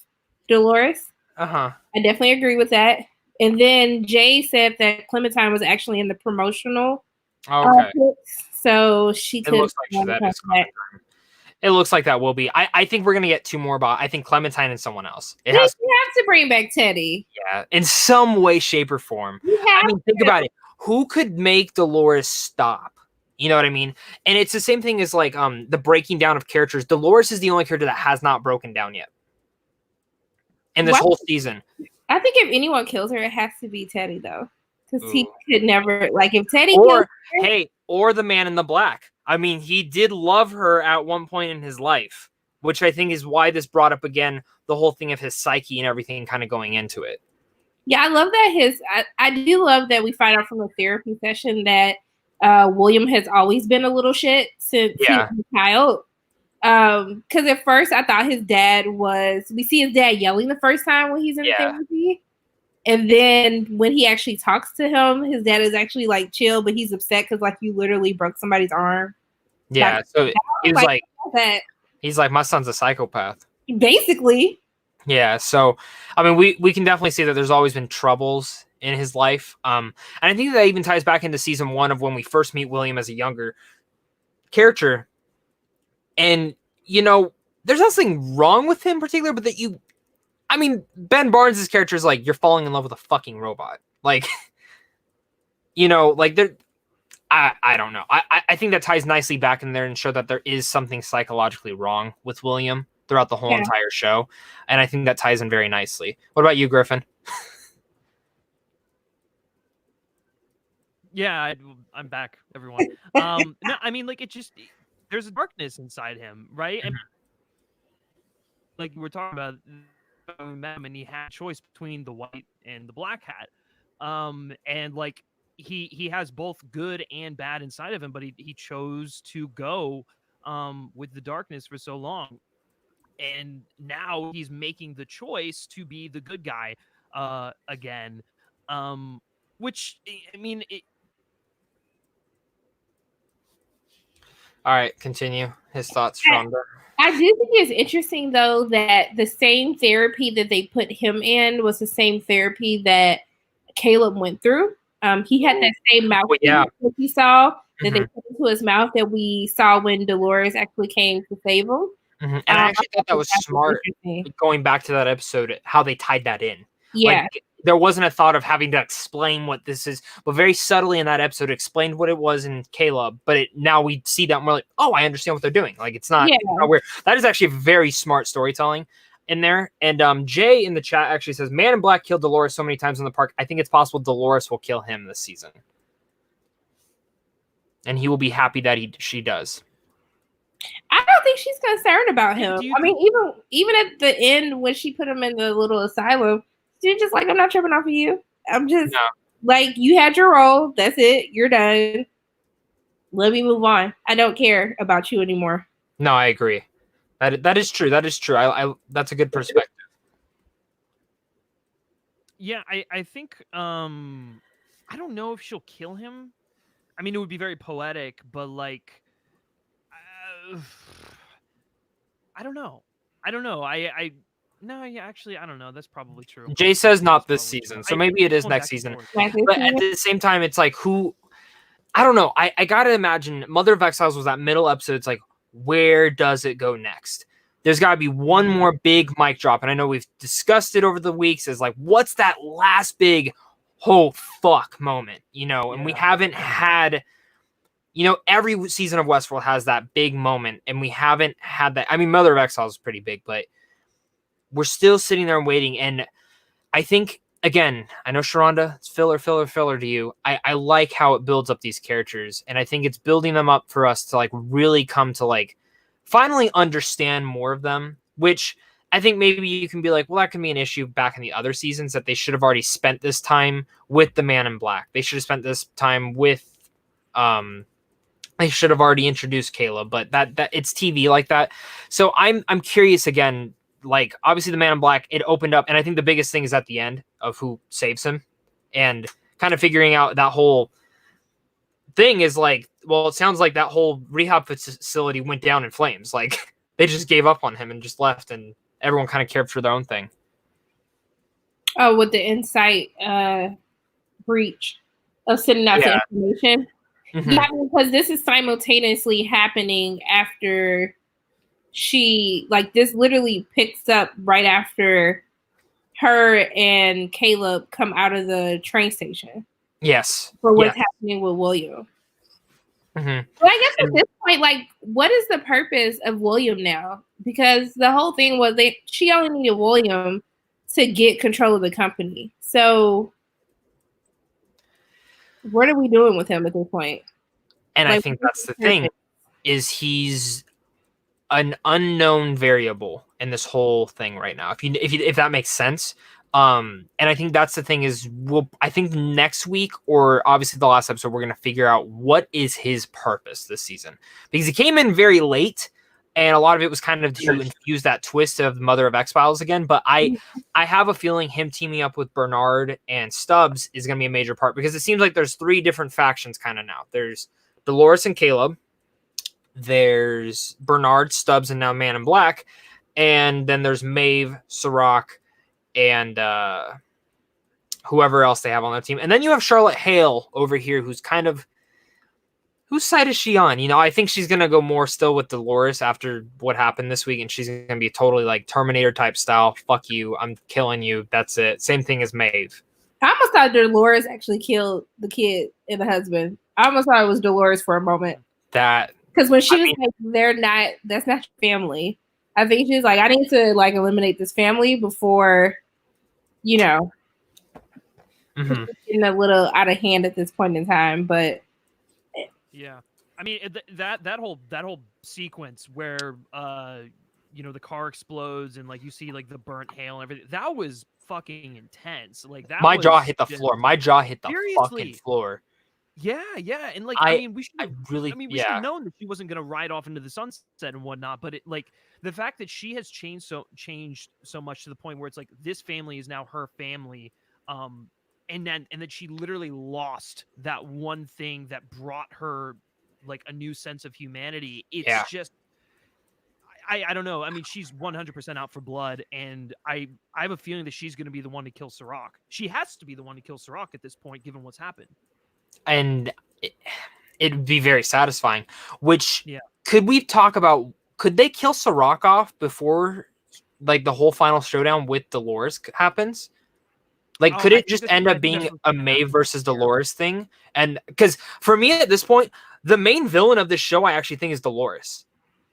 Dolores. I definitely agree with that. And then Jay said that Clementine was actually in the promotional. Okay. So she could. It looks like that will be. I think we're gonna get two more. I think Clementine and someone else. You have to bring back Teddy. Yeah, in some way, shape, or form. I mean, think about it. Who could make Dolores stop? You know what I mean? And it's the same thing as like the breaking down of characters. Dolores is the only character that has not broken down yet in this whole season. I think if anyone kills her, it has to be Teddy, though, because he could never if Teddy or the Man in the Black. I mean, he did love her at one point in his life, which I think is why this brought up again the whole thing of his psyche and everything kind of going into it. Yeah, I love that I do love that we find out from the therapy session that William has always been a little shit since he was a child. Because at first I thought his dad we see his dad yelling the first time when he's in therapy. And then when he actually talks to him, his dad is actually like chill, but he's upset because you literally broke somebody's arm. Yeah, so he was he's like, my son's a psychopath. Basically. Yeah, so I mean, we can definitely see that there's always been troubles in his life. And I think that even ties back into season 1 of when we first meet William as a younger character. And there's nothing wrong with him in particular, but Ben Barnes' character is like, you're falling in love with a fucking robot. I don't know. I think that ties nicely back in there and show that there is something psychologically wrong with William throughout the whole entire show. And I think that ties in very nicely. What about you, Griffin? Yeah, I'm back, everyone. No, I mean, like, there's a darkness inside him, right? And like we're talking about, when we met him, and he had a choice between the white and the black hat. And like he has both good and bad inside of him, but he chose to go with the darkness for so long. And now he's making the choice to be the good guy again. Which I mean, All right, continue. His thoughts, Sharronda. I do think it's interesting though that the same therapy that they put him in was the same therapy that Caleb went through. He had that same mouth that we saw that they put into his mouth that we saw when Dolores actually came to save him. And I actually thought that was smart, going back to that episode, how they tied that in. Yeah. Like, there wasn't a thought of having to explain what this is, but very subtly in that episode explained what it was in Caleb, but now we see that and we're like, oh, I understand what they're doing. Like, it's not weird. That is actually very smart storytelling in there. And Jay in the chat actually says, Man in Black killed Dolores so many times in the park, I think it's possible Dolores will kill him this season. And he will be happy that she does. I don't think she's concerned about him. I mean, even at the end when she put him in the little asylum, she's just like, I'm not tripping off of you. I'm just like, you had your role. That's it. You're done. Let me move on. I don't care about you anymore. No, I agree. That is true. That is true. I that's a good perspective. Yeah, I think I don't know if she'll kill him. I mean, it would be very poetic, but like, I don't know. No, yeah, actually, I don't know. That's probably true. Jay says not this season, so maybe it is next season. But at the same time, it's like, I don't know. I gotta imagine Mother of Exiles was that middle episode. It's like, where does it go next? There's got to be one more big mic drop, and I know we've discussed it over the weeks. Is like, what's that last big, oh fuck moment, And we haven't had. Every season of Westworld has that big moment, and we haven't had that. I mean, Mother of Exiles is pretty big, but we're still sitting there and waiting. And I think, again, I know Sharronda, it's filler to you. I like how it builds up these characters, and I think it's building them up for us to like really come to like finally understand more of them, which I think maybe you can be like, well, that can be an issue back in the other seasons that they should have already spent this time with the Man in Black. They should have spent this time with, they should have already introduced Caleb, but that it's TV like that. So I'm curious again, like obviously the Man in Black, it opened up, and I think the biggest thing is at the end of who saves him, and kind of figuring out that whole thing is like, well, it sounds like that whole rehab facility went down in flames. Like they just gave up on him and just left, and everyone kind of cared for their own thing. Oh, with the insight breach of sending out the information. Mm-hmm. Yeah, because this is simultaneously happening after this literally picks up right after her and Caleb come out of the train station. Yes. For what's happening with William. Mm-hmm. But I guess at this point, like, what is the purpose of William now? Because the whole thing was she only needed William to get control of the company. So what are we doing with him at this point? And I think that's the thing, is he's an unknown variable in this whole thing right now. If that makes sense. And I think that's the thing is, I think next week, or obviously the last episode, we're going to figure out what is his purpose this season, because he came in very late, and a lot of it was kind of to infuse that twist of Mother of X-Files again. But I have a feeling him teaming up with Bernard and Stubbs is going to be a major part, because it seems like there's three different factions kind of now. There's Dolores and Caleb, there's Bernard, Stubbs, and now Man in Black, and then there's Maeve, Sirach, and whoever else they have on their team. And then you have Charlotte Hale over here, who's kind of, whose side is she on? I think she's going to go more still with Dolores after what happened this week, and she's going to be totally like Terminator type style. Fuck you, I'm killing you, that's it. Same thing as Maeve. I almost thought Dolores actually killed the kid and the husband. I almost thought it was Dolores for a moment. Because when she was like, that's not your family. I think she's like, I need to like eliminate this family before, Mm-hmm. Mhm. getting a little out of hand at this point in time, but Yeah, I mean that whole sequence where the car explodes and like you see like the burnt hail and everything, that was fucking intense. Like that My jaw was hit the just, floor. My jaw hit the fucking seriously. floor. Yeah, and like I we should I have. really I mean, we should have yeah. known that she wasn't gonna ride off into the sunset and whatnot. But it like the fact that she has changed so much to the point where it's like this family is now her family, and that she literally lost that one thing that brought her like a new sense of humanity. It's Yeah. just I don't know. I mean, she's 100% out for blood, and I have a feeling that she's going to be the one to kill Sirach. She has to be the one to kill Sirach at this point, given what's happened. And it'd be very satisfying. Which Yeah. could we talk about? Could they kill Sirach off before like the whole final showdown with Dolores happens? Like, could it just end up being a Maeve versus Dolores thing? And because for me at this point, the main villain of this show, I actually think is Dolores.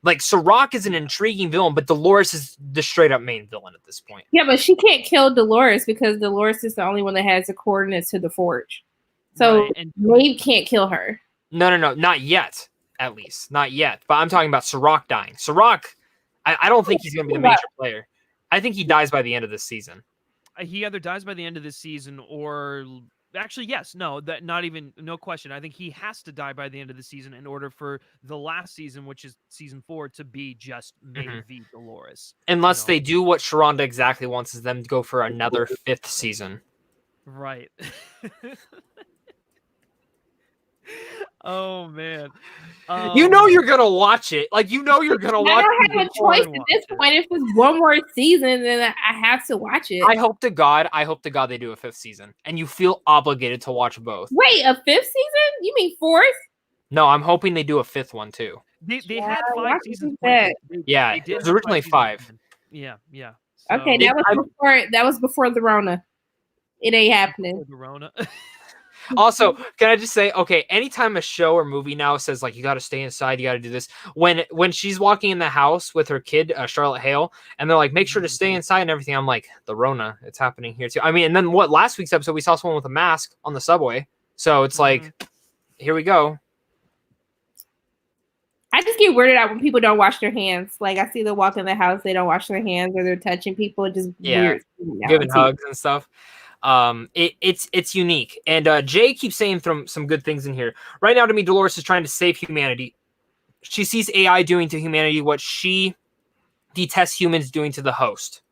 Like, Sirach is an intriguing villain, but Dolores is the straight up main villain at this point. Yeah, but she can't kill Dolores because Dolores is the only one that has the coordinates to the forge. So right, and Maeve can't kill her. No, not yet. At least, not yet. But I'm talking about Sirach dying. Sirach, I don't think he's going to be the major player. I think he dies by the end of this season. He either dies by the end of this season or actually, yes, no, that not even, no question. I think he has to die by the end of the season in order for the last season, which is season 4, to be just Maeve v. Dolores. Unless they do what Sharronda exactly wants, is them to go for another 5th season. Right. Oh man, you know you're gonna watch it. Like you're gonna watch. I don't have a choice at this point. If it's one more season, then I have to watch it. I hope to God they do a 5th season, and you feel obligated to watch both. Wait, a 5th season? You mean 4th? No, I'm hoping they do a 5th one too. They had 5 seasons. Yeah, it was originally 5. Yeah. So, okay, that was before the Rona. It ain't happening. The Rona. Also, can I just say, okay, anytime a show or movie now says like you got to stay inside, you got to do this. When she's walking in the house with her kid, Charlotte Hale, and they're like, make sure to stay inside and everything. I'm like, the Rona, it's happening here too. I mean, and then last week's episode we saw someone with a mask on the subway, so it's like, here we go. I just get weirded out when people don't wash their hands. Like I see them walk in the house, they don't wash their hands, or they're touching people. It just weird. Giving hugs and stuff. It's unique, and Jay keeps saying some good things in here. Right now, to me, Dolores is trying to save humanity. She sees AI doing to humanity what she detests humans doing to the host,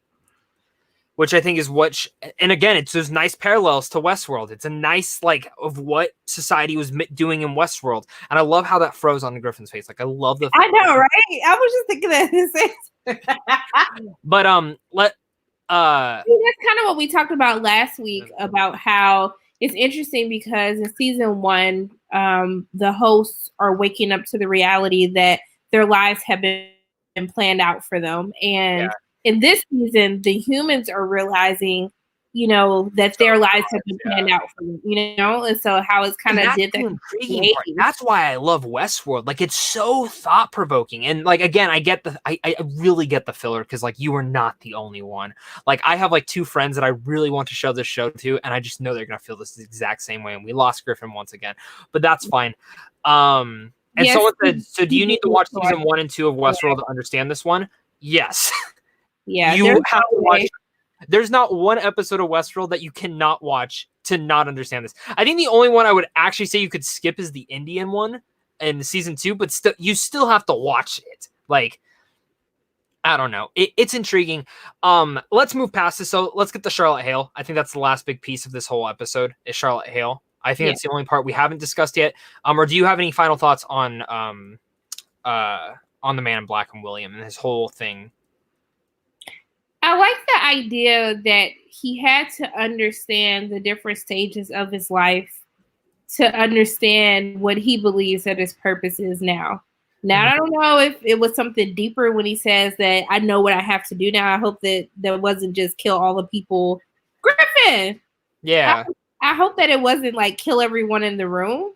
which I think is what. And again, it's those nice parallels to Westworld. It's a nice like of what society was doing in Westworld, and I love how that froze on the Griffin's face. Like I love the. I know, right? I was just thinking that. But that's kind of what we talked about last week about how it's interesting because in season 1, the hosts are waking up to the reality that their lives have been planned out for them. And in this season, the humans are realizing, that their lives have been planned out for them, and so how it's kind of did that. Intriguing part. That's why I love Westworld. Like it's so thought provoking, and like again, I really get the filler because like you are not the only one. Like I have like 2 friends that I really want to show this show to, and I just know they're gonna feel this exact same way. And we lost Griffin once again, but that's fine. And someone said, so do you need to watch season 1 and 2 of Westworld to understand this one? Yes. Yeah, you have to watch. There's not one episode of Westworld that you cannot watch to not understand this. I think the only one I would actually say you could skip is the Indian one in season 2, but you still have to watch it. Like, I don't know. It's intriguing. Let's move past this. So let's get to Charlotte Hale. I think that's the last big piece of this whole episode is Charlotte Hale. I think that's the only part we haven't discussed yet. Or do you have any final thoughts on the Man in Black and William and his whole thing? I like the idea that he had to understand the different stages of his life to understand what he believes that his purpose is now. Now, I don't know if it was something deeper when he says that I know what I have to do now. I hope that wasn't just kill all the people. Griffin! Yeah. I hope that it wasn't like kill everyone in the room.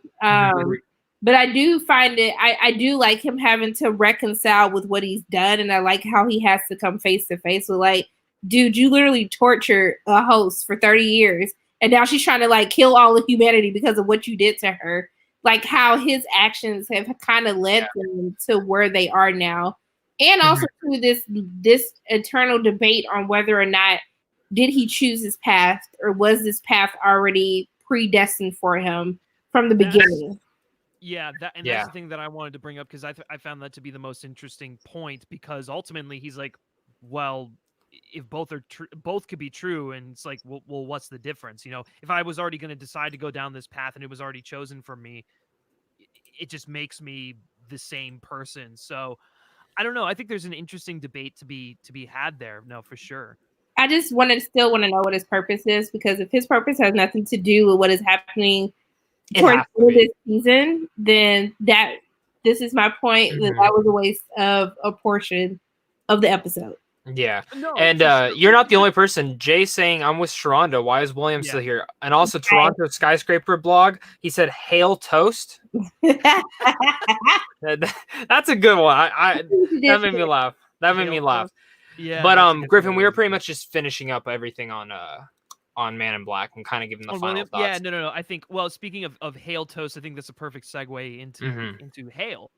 But I do find it, I do like him having to reconcile with what he's done. And I like how he has to come face to face with like, dude, you literally tortured a host for 30 years and now she's trying to like kill all of humanity because of what you did to her. Like how his actions have kind of led them to where they are now, and also to this eternal debate on whether or not did he choose his path, or was this path already predestined for him from the beginning. Yeah, that's the thing that I wanted to bring up, because I found that to be the most interesting point, because ultimately he's like, well, if both are both could be true, and it's like, well, what's the difference? You know, if I was already going to decide to go down this path and it was already chosen for me, it just makes me the same person. So I don't know. I think there's an interesting debate to be had there. No, for sure. I just still want to know what his purpose is, because if his purpose has nothing to do with what is happening towards this season, then this is my point, that was a waste of a portion of the episode. Yeah. No, and you're not the only person. Jay saying, I'm with Sharronda. Why is William still here? And also Toronto Skyscraper blog, he said, hail toast. That's a good one. That made me laugh. Yeah. But Griffin, we were pretty much just finishing up everything on Man in Black and kind of giving the final thoughts. Yeah, no. I think, well, speaking of hail toast, I think that's a perfect segue into hail.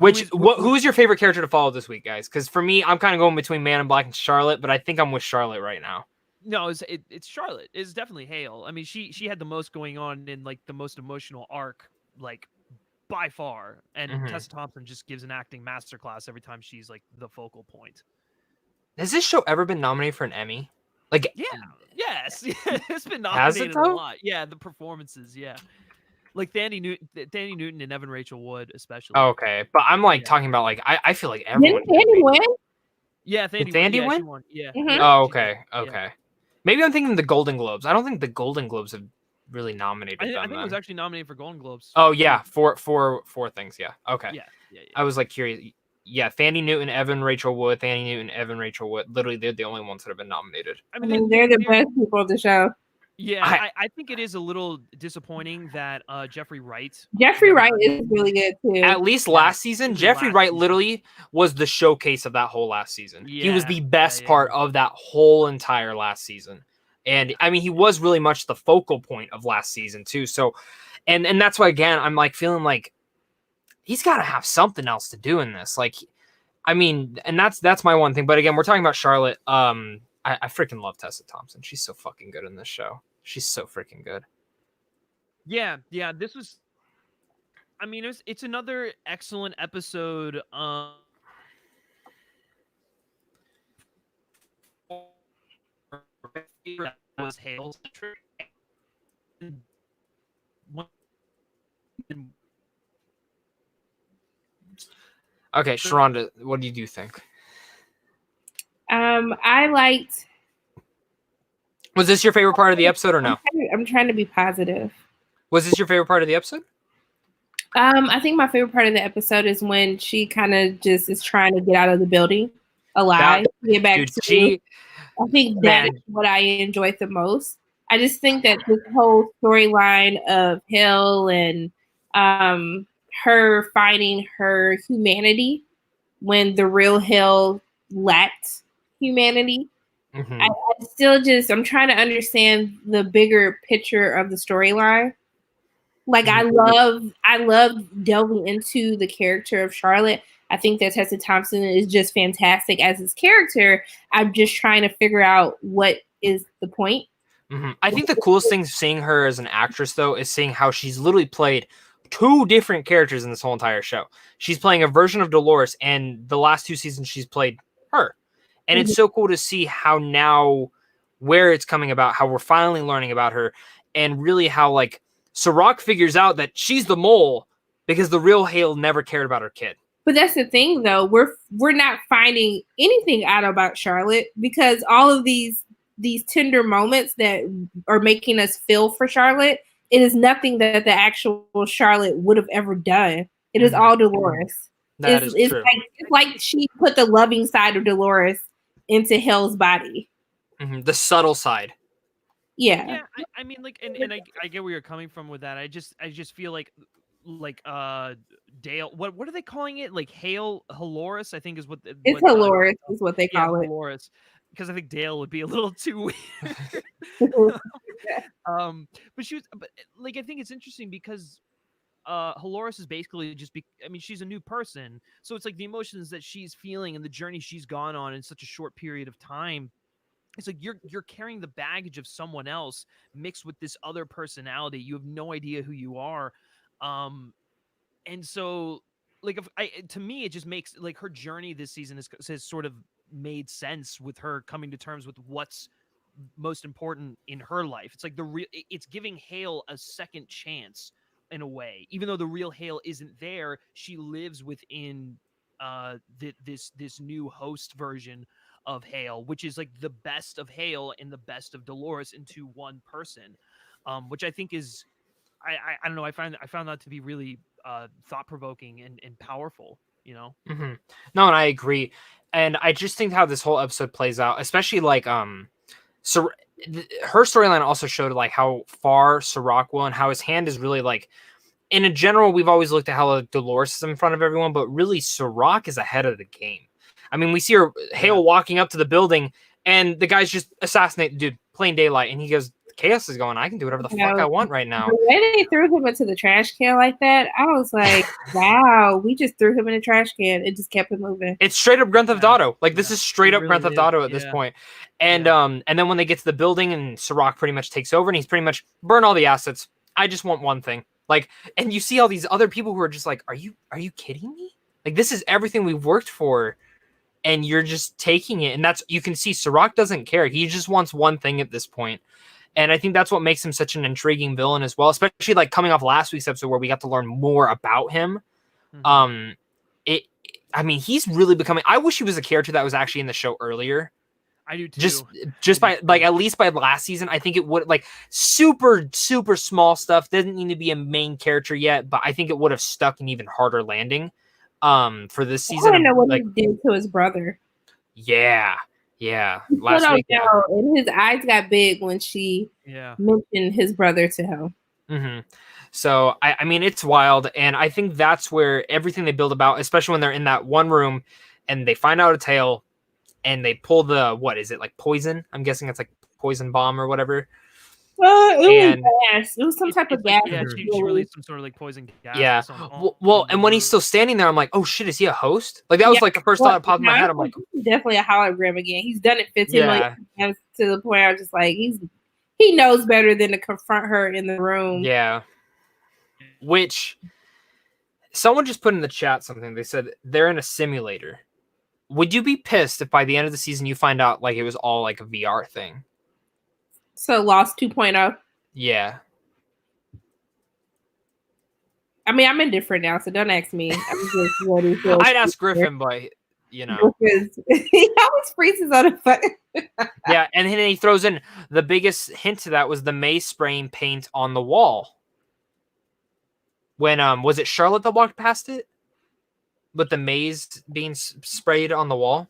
Who's your favorite character to follow this week, guys? Because for me, I'm kind of going between Man in Black and Charlotte, but I think I'm with Charlotte right now. No, it's Charlotte. It's definitely Hale. I mean, she had the most going on in like the most emotional arc, like by far. And Tessa Thompson just gives an acting masterclass every time she's like the focal point. Has this show ever been nominated for an Emmy? Like, yes, it's been nominated a lot. Yeah, the performances, like Thandie Newton and Evan Rachel Wood, especially. Okay, but I'm like talking about like I feel like everyone. Didn't Thandie win? Yeah, Thandie win. Won. Yeah. Oh, okay. Maybe I'm thinking the Golden Globes. I don't think the Golden Globes have really nominated them. I think it was actually nominated for Golden Globes. Oh yeah, four things. Yeah. Okay. Yeah. I was like curious. Yeah, Thandie Newton, Evan Rachel Wood. Literally, they're the only ones that have been nominated. I mean, they're the best people of the show. Yeah, I think it is a little disappointing that Jeffrey Wright is really good too. At least last season, Jeffrey Wright literally was the showcase of that whole last season. He was the best part of that whole entire last season. And I mean, he was really much the focal point of last season too. So, and that's why, again, I'm like feeling like he's got to have something else to do in this. Like, I mean, and that's my one thing. But again, we're talking about Charlotte. I freaking love Tessa Thompson. She's so fucking good in this show. She's so freaking good. Yeah. This was, I mean, it's another excellent episode. Was Hale's Okay, Sharronda, what do you think? I liked. Was this your favorite part of the episode or no? I'm trying to be positive. Was this your favorite part of the episode? I think my favorite part of the episode is when she kind of just is trying to get out of the building alive, get back to. I think that is what I enjoyed the most. I just think that this whole storyline of Hale and her finding her humanity when the real Hale lacked humanity. I still I'm trying to understand the bigger picture of the storyline. Like I love delving into the character of Charlotte. I think that Tessa Thompson is just fantastic as his character. I'm just trying to figure out what is the point. I think the coolest thing seeing her as an actress, though, is seeing how she's literally played two different characters in this whole entire show. She's playing a version of Dolores, and the last 2 seasons she's played her. And it's so cool to see how now, where it's coming about, how we're finally learning about her, and really how, like, Sirach figures out that she's the mole because the real Hale never cared about her kid. But that's the thing, though. We're not finding anything out about Charlotte because all of these tender moments that are making us feel for Charlotte, it is nothing that the actual Charlotte would have ever done. It is all Dolores. It's true. It's like she put the loving side of Dolores into Hale's body. The subtle side. Yeah. I mean, like, and I get where you're coming from with that. I just feel like Dale, what are they calling it? Like Haloris, I think is what Haloris is what they call it. Haloris. because I think Dale would be a little too weird. But like, I think it's interesting because Dolores is basically I mean, she's a new person, so it's like the emotions that she's feeling and the journey she's gone on in such a short period of time. It's like you're carrying the baggage of someone else mixed with this other personality. You have no idea who you are. And so, like, to me, it just makes, like, her journey this season has sort of made sense with her coming to terms with what's most important in her life. It's like it's giving Hale a second chance in a way, even though the real Hale isn't there. She lives within this new host version of Hale, which is like the best of Hale and the best of Dolores into one person, which I think is, I don't know. I found that to be really thought provoking and powerful. You know. Mm-hmm. No, and I agree, and I just think how this whole episode plays out, especially like so her storyline also showed like how far Sirach will and how his hand is really like, in a general, we've always looked at how Dolores is in front of everyone, but really Sirach is ahead of the game. I mean, we see her Hale walking up to the building and the guy's just assassinate the dude, plain daylight, and he goes, chaos is going, I can do whatever the fuck I want right now. The way they threw him into the trash can like that, I was like, wow, we just threw him in a trash can. It just kept him moving. It's straight up Grand Theft Auto. Like, this is straight up Grand Theft Auto at this point. And then when they get to the building and Sirach pretty much takes over and he's pretty much burn all the assets. I just want one thing. Like, and you see all these other people who are just like, are you kidding me? Like, this is everything we've worked for. And you're just taking it. And that's, you can see Sirach doesn't care. He just wants one thing at this point. And I think that's what makes him such an intriguing villain as well, especially like coming off last week's episode where we got to learn more about him. Mm-hmm. I mean, he's really becoming, I wish he was a character that was actually in the show earlier. I do too. Just by like, at least by last season, I think it would, like, super, super small stuff. Doesn't need to be a main character yet, but I think it would have stuck an even harder landing. For this season. I don't know what he did to his brother. Yeah. Last week, and his eyes got big when she mentioned his brother to him. Mm-hmm. So I mean, it's wild, and I think that's where everything they build about, especially when they're in that one room and they find out a tale, and they pull the, what is it, like poison? I'm guessing it's like poison bomb or whatever. It was some type of gas. Yeah, she released some sort of like poison gas. Yeah. Well, and when he's still standing there, I'm like, oh shit, is he a host? Like, that was like the first thought that popped in my head. I'm like, definitely a hologram again. He's done it 15 million times to the point I was just like, he knows better than to confront her in the room. Yeah. Which someone just put in the chat something. They said they're in a simulator. Would you be pissed if by the end of the season you find out like it was all like a VR thing? So Lost 2.0. Yeah. I mean, I'm indifferent now, so don't ask me. I'm just ready to I'd ask Griffin, but you know. He always freezes on a foot. Yeah, and then he throws in the biggest hint to that was the Maeve spraying paint on the wall. When was it Charlotte that walked past it? With the maze being sprayed on the wall?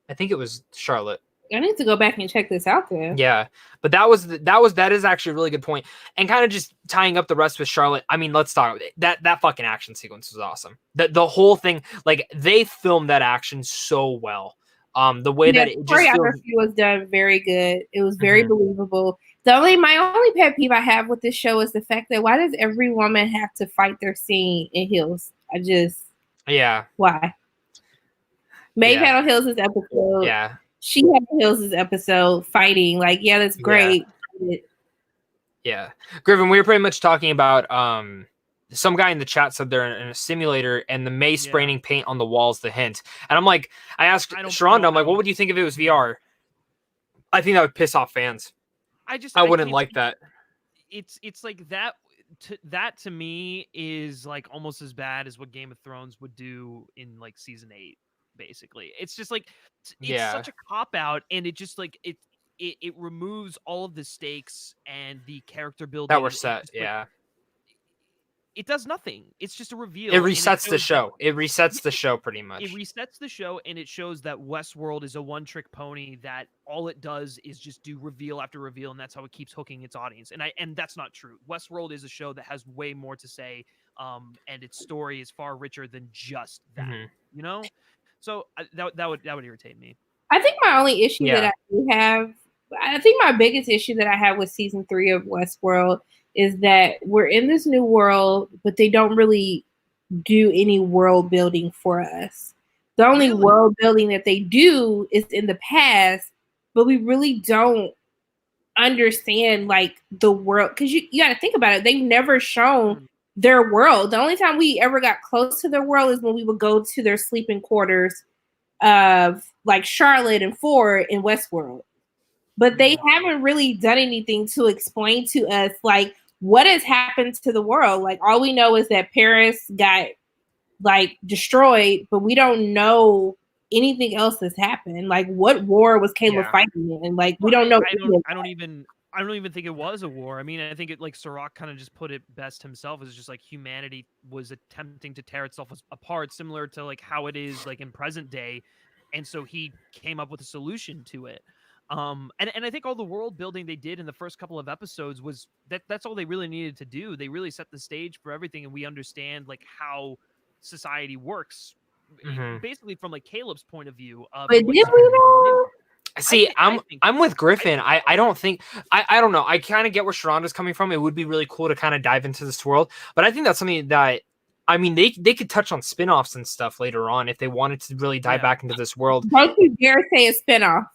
I think it was Charlotte. I need to go back and check this out then. Yeah, but that is actually a really good point, and kind of just tying up the rest with Charlotte. I mean, let's talk that fucking action sequence was awesome. The whole thing, like, they filmed that action so well. The way that it just was done very good. It was very believable. My only pet peeve I have with this show is the fact that why does every woman have to fight their scene in heels? Why? Maeve had on heels this episode. Yeah. She had Hills' episode fighting. Like, yeah, that's great. Yeah. Griffin, we were pretty much talking about some guy in the chat said they're in a simulator and the Maeve spraying paint on the walls, the hint. And I'm like, I asked Sharronda, I'm like, what would you think if it was VR? I think that would piss off fans. I wouldn't like that. It's like that. That to me is like almost as bad as what Game of Thrones would do in like season 8. Basically, it's just like it's such a cop out, and it just like it removes all of the stakes and the character building that were set. It does nothing. It's just a reveal. It resets the show. It resets the show pretty much. It resets the show, and it shows that Westworld is a one-trick pony. That all it does is just do reveal after reveal, and that's how it keeps hooking its audience. And that's not true. Westworld is a show that has way more to say, and its story is far richer than just that. You know. So that would irritate me. I think my only issue Yeah. that I do have, I think my biggest issue that I have with season 3 of Westworld is that we're in this new world, but they don't really do any world building for us. The only world building that they do is in the past, but we really don't understand like the world, because you got to think about it. They've never shown their world. The only time we ever got close to their world is when we would go to their sleeping quarters of like Charlotte and Ford in Westworld. But they haven't really done anything to explain to us like what has happened to the world. Like all we know is that Paris got like destroyed, but we don't know anything else that's happened. Like what war was Caleb fighting in? Like we don't know. I don't even think it was a war. I mean, I think it like Sirach kind of just put it best himself. It's just like humanity was attempting to tear itself apart, similar to like how it is like in present day, and so he came up with a solution to it. And I think all the world building they did in the first couple of episodes was that's all they really needed to do. They really set the stage for everything, and we understand like how society works, basically from like Caleb's point of view. But did we know? See, I'm with Griffin. I don't think I don't know. I kind of get where Sharronda's coming from. It would be really cool to kind of dive into this world, but I think that's something that I mean they could touch on spin-offs and stuff later on if they wanted to really dive back into this world. Don't you dare say a spin-off.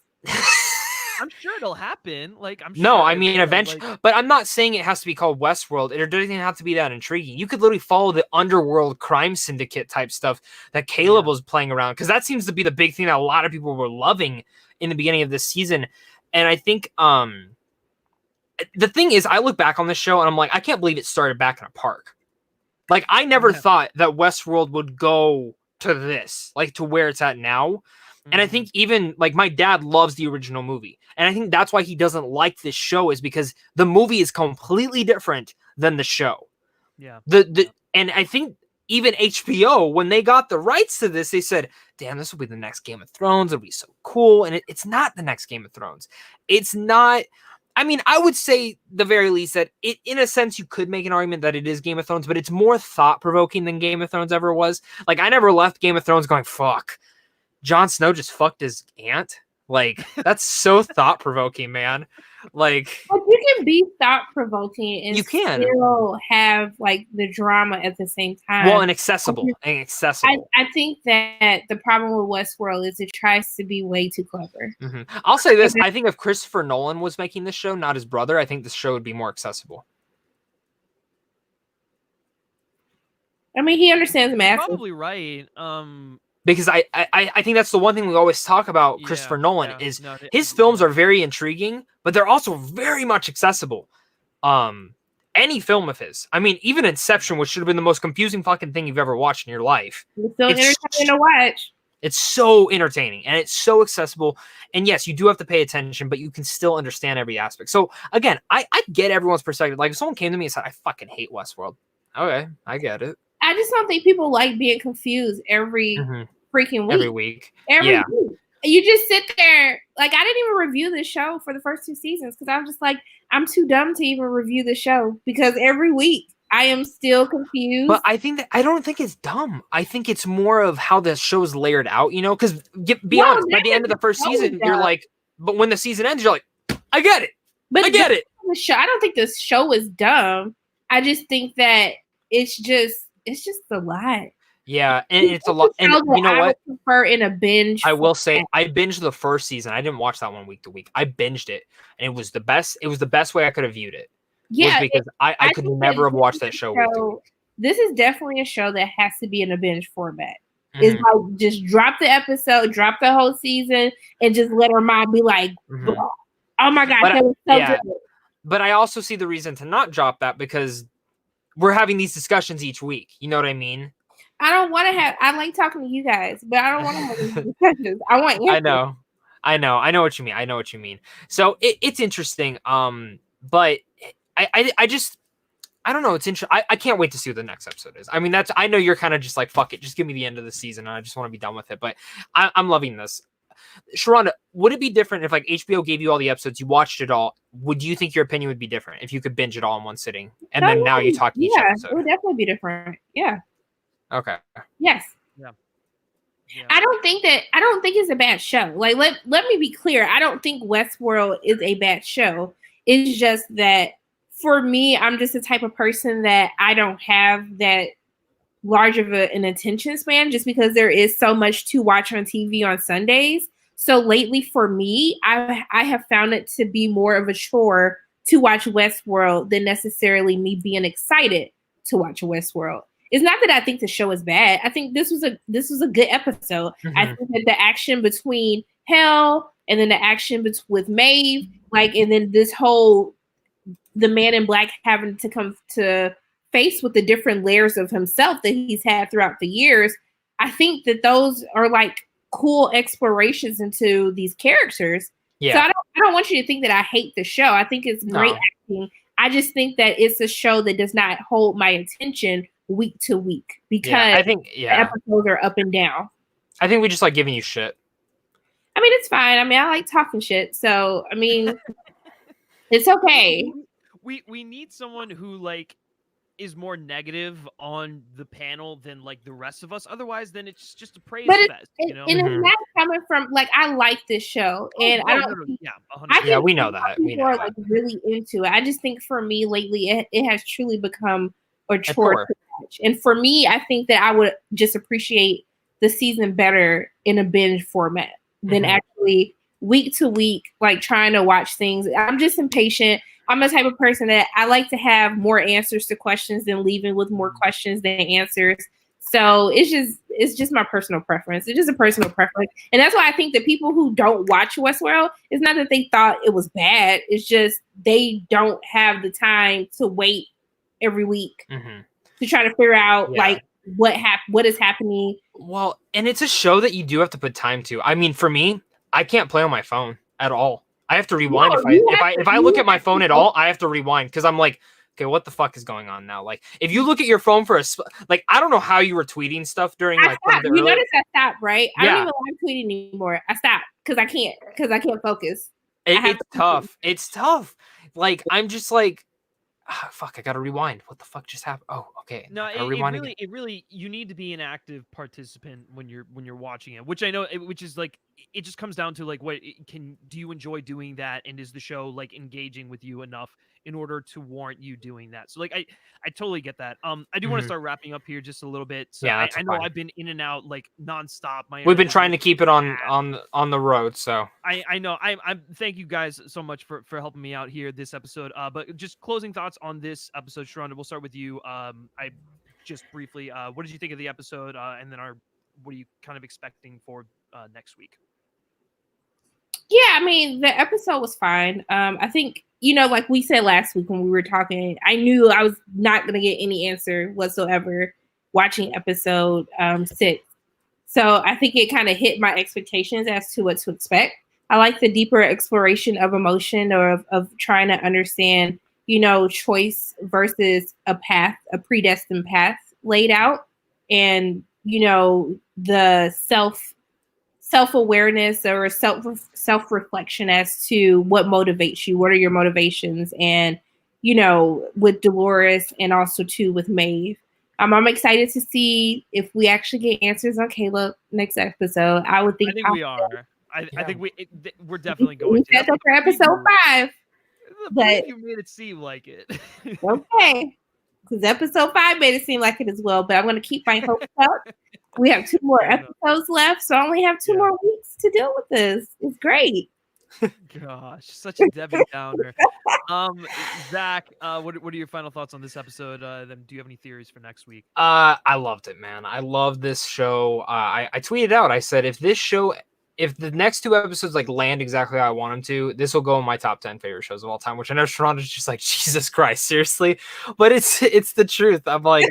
I'm sure it'll happen. Like I'm sure. No, I mean eventually, but I'm not saying it has to be called Westworld. It doesn't have to be that intriguing. You could literally follow the underworld crime syndicate type stuff that Caleb was playing around, because that seems to be the big thing that a lot of people were loving in the beginning of this season. And I think the thing is, I look back on this show and I'm like, I can't believe it started back in a park. Like I never thought that Westworld would go to this, like to where it's at now. And I think even like my dad loves the original movie. And I think that's why he doesn't like this show, is because the movie is completely different than the show. Yeah. And I think even HBO, when they got the rights to this, they said, damn, this will be the next Game of Thrones. It'll be so cool. And it's not the next Game of Thrones. It's not. I mean, I would say the very least that it, in a sense, you could make an argument that it is Game of Thrones, but it's more thought-provoking than Game of Thrones ever was. Like, I never left Game of Thrones going, fuck, Jon Snow just fucked his aunt. Like, that's so thought-provoking, man. Like, but you can be thought-provoking and you can still have like the drama at the same time. Well, and accessible. I think that the problem with Westworld is it tries to be way too clever. I'll say this. I think if Christopher Nolan was making this show, not his brother, I think this show would be more accessible. I mean, he understands math. Probably right. Because I think that's the one thing we always talk about Christopher Nolan is his films are very intriguing, but they're also very much accessible. Any film of his. I mean, even Inception, which should have been the most confusing fucking thing you've ever watched in your life. It's so entertaining to watch. It's so entertaining and it's so accessible. And yes, you do have to pay attention, but you can still understand every aspect. So again, I get everyone's perspective. Like if someone came to me and said, I fucking hate Westworld. Okay, I get it. I just don't think people like being confused every freaking week. Every week. Every week. You just sit there. Like, I didn't even review this show for the first 2 seasons because I was just like, I'm too dumb to even review the show because every week I am still confused. But I don't think it's dumb. I think it's more of how the show's layered out, you know? Because be honest, by the end of the first season, you're like, but when the season ends, you're like, I get it. But I get it. The show, I don't think this show is dumb. I just think that it's just a lot. Yeah, and it's a lot. And you know what? I would prefer in a binge. I will say I binged the first season. I didn't watch that one week to week. I binged it, and it was the best. It was the best way I could have viewed it. Yeah, because I could never have watched that show week to week. This is definitely a show that has to be in a binge format. It's like just drop the episode, drop the whole season, and just let our mind be like, oh my gosh, that was so good. But I also see the reason to not drop that because we're having these discussions each week. You know what I mean? I don't want to have. I like talking to you guys, but I don't want to have these discussions. I want you. I know what you mean. I know what you mean. So it's interesting. But I just I don't know. It's interesting. I can't wait to see what the next episode is. I mean, I know you're kind of just like fuck it, just give me the end of the season, and I just want to be done with it. But I'm loving this. Sharronda, would it be different if like HBO gave you all the episodes, you watched it all? Would you think your opinion would be different if you could binge it all in one sitting, and then now you talk each episode? It would definitely be different. Yeah. Okay. Yes. Yeah. Yeah. I don't think it's a bad show. Like let me be clear. I don't think Westworld is a bad show. It's just that for me, I'm just the type of person that I don't have that large of an attention span just because there is so much to watch on TV on Sundays. So lately for me, I have found it to be more of a chore to watch Westworld than necessarily me being excited to watch Westworld. It's not that I think the show is bad. I think this was a good episode. Mhm. I think that the action between Hell and then the action with Maeve, like, and then this whole the man in black having to come to face with the different layers of himself that he's had throughout the years. I think that those are like cool explorations into these characters. Yeah. So I don't want you to think that I hate the show. I think it's great acting. I just think that it's a show that does not hold my attention week to week because I think the episodes are up and down. I think we just like giving you shit. I mean, it's fine. I mean, I like talking shit. So, I mean, it's okay. We need someone who like is more negative on the panel than like the rest of us. Otherwise, then it's just a praise fest, you know. And it's not coming from like I like this show, and I don't. We know that. People are like really into it. I just think for me lately, it has truly become a chore to watch. And for me, I think that I would just appreciate the season better in a binge format than actually week to week, like trying to watch things. I'm just impatient. I'm the type of person that I like to have more answers to questions than leaving with more questions than answers. So it's just my personal preference. It's just a personal preference. And that's why I think that people who don't watch Westworld, it's not that they thought it was bad. It's just they don't have the time to wait every week to try to figure out like what is happening. Well, and it's a show that you do have to put time to. I mean, for me, I can't play on my phone at all. I have to rewind if I look at my phone at all. I have to rewind because I'm like, okay, what the fuck is going on now? Like, if you look at your phone for like, I don't know how you were tweeting stuff during like. You notice I stopped, right? I don't even like tweeting anymore. I stopped because I can't focus. It's tough. It's tough. Like I'm just like, fuck, I gotta rewind. What the fuck just happened? Oh, okay. No, it really, you need to be an active participant when you're watching it, which I know, which is like, it just comes down to like, do you enjoy doing that? And is the show like engaging with you enough in order to warrant you doing that? So like, I totally get that. I do want to start wrapping up here just a little bit. So I know I've been in and out like nonstop. We've been trying to keep it on the road. So I know. I'm thank you guys so much for helping me out here this episode. But just closing thoughts on this episode, Sharronda, we'll start with you. I just briefly, what did you think of the episode? And then what are you kind of expecting for next week? Yeah, I mean, the episode was fine. I think, like we said last week when we were talking, I knew I was not going to get any answer whatsoever watching episode 6. So I think it kind of hit my expectations as to what to expect. I like the deeper exploration of emotion or of trying to understand, choice versus a predestined path laid out. And, the self-awareness or self-reflection as to what motivates you. What are your motivations? And, with Dolores and also too with Maeve. I'm excited to see if we actually get answers on Caleb next episode. I think we are. I think we're definitely going to. That's for episode 5. But you made it seem like it. Okay. Because episode 5 made it seem like it as well. But I'm going to keep my hopes up. We have 2 more episodes left, so I only have 2 more weeks to deal with this. It's great. Gosh, such a Debbie Downer. Zach, what are your final thoughts on this episode? Then do you have any theories for next week? I loved it, man. I love this show. I tweeted out. I said if the next 2 episodes like land exactly how I want them to, this will go in my top 10 favorite shows of all time. Which I know Sharronda's just like, Jesus Christ, seriously, but it's the truth. I'm like,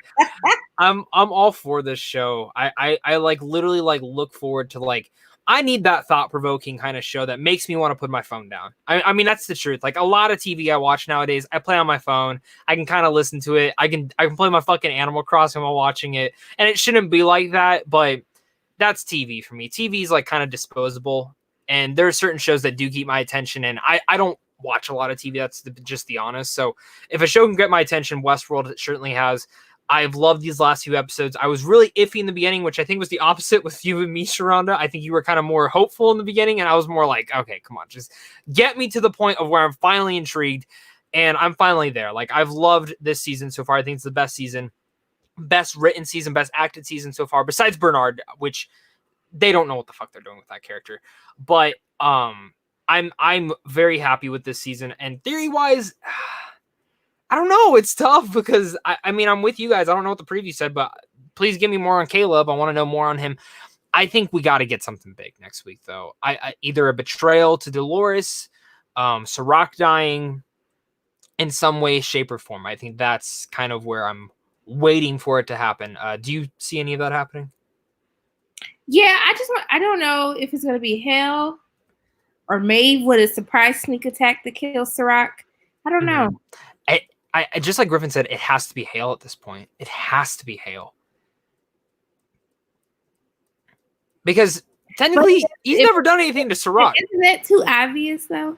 I'm all for this show. I like literally like look forward to like. I need that thought-provoking kind of show that makes me want to put my phone down. I mean, that's the truth. Like a lot of TV I watch nowadays, I play on my phone. I can kind of listen to it. I can play my fucking Animal Crossing while watching it, and it shouldn't be like that. But that's TV for me. TV is like kind of disposable, and there are certain shows that do keep my attention. And I don't watch a lot of TV. That's just the honest. So if a show can get my attention, Westworld it certainly has. I've loved these last few episodes. I was really iffy in the beginning, which I think was the opposite with you and me, Sharronda. I think you were kind of more hopeful in the beginning, and I was more like, okay, come on, just get me to the point of where I'm finally intrigued, and I'm finally there. Like, I've loved this season so far. I think it's the best season, best written season, best acted season so far, besides Bernard, which they don't know what the fuck they're doing with that character. But I'm very happy with this season, and theory-wise, I don't know. It's tough because I mean, I'm with you guys. I don't know what the preview said, but please give me more on Caleb. I want to know more on him. I think we got to get something big next week, though. I either a betrayal to Dolores, Serac dying in some way, shape, or form. I think that's kind of where I'm waiting for it to happen. Do you see any of that happening? Yeah, I don't know if it's gonna be Hale or Maeve with a surprise sneak attack to kill Serac. I don't know. I just like Griffin said, it has to be Hale at this point. It has to be Hale. Because technically, he's never done anything to Serac. Isn't that too obvious, though?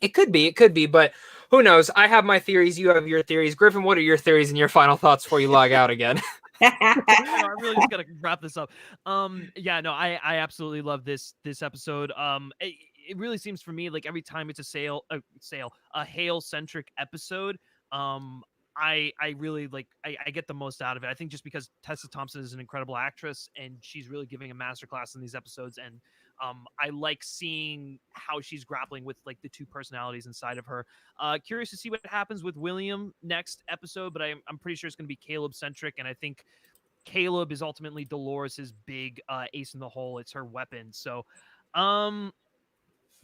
It could be, but who knows? I have my theories. You have your theories. Griffin, what are your theories and your final thoughts before you log out again? I really just gotta wrap this up. I absolutely love this episode. It really seems for me like every time it's a Hale centric episode, I really like I get the most out of it. I think just because Tessa Thompson is an incredible actress and she's really giving a masterclass in these episodes, and I like seeing how she's grappling with like the two personalities inside of her. Curious to see what happens with William next episode, but I'm pretty sure it's going to be Caleb centric, and I think Caleb is ultimately Dolores's big ace in the hole. It's her weapon. So,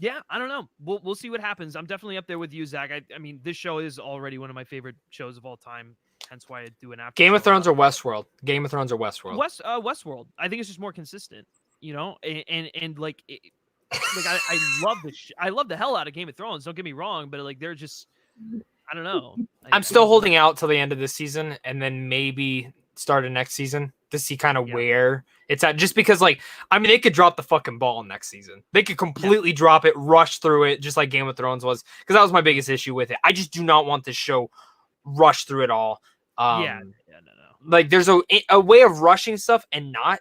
yeah, I don't know. We'll see what happens. I'm definitely up there with you, Zach. I mean, this show is already one of my favorite shows of all time. Hence why I do an after. Game of Thrones or Westworld? Game of Thrones or Westworld? Westworld. I think it's just more consistent, you know, and like, I love this. I love the hell out of Game of Thrones. Don't get me wrong, but like they're just, I don't know. I'm still holding out till the end of this season, and then maybe start of next season to see kind of where it's at. Just because, like, I mean, they could drop the fucking ball next season. They could completely drop it, rush through it, just like Game of Thrones was. Because that was my biggest issue with it. I just do not want this show rush through it all. No. Like, there's a way of rushing stuff and not.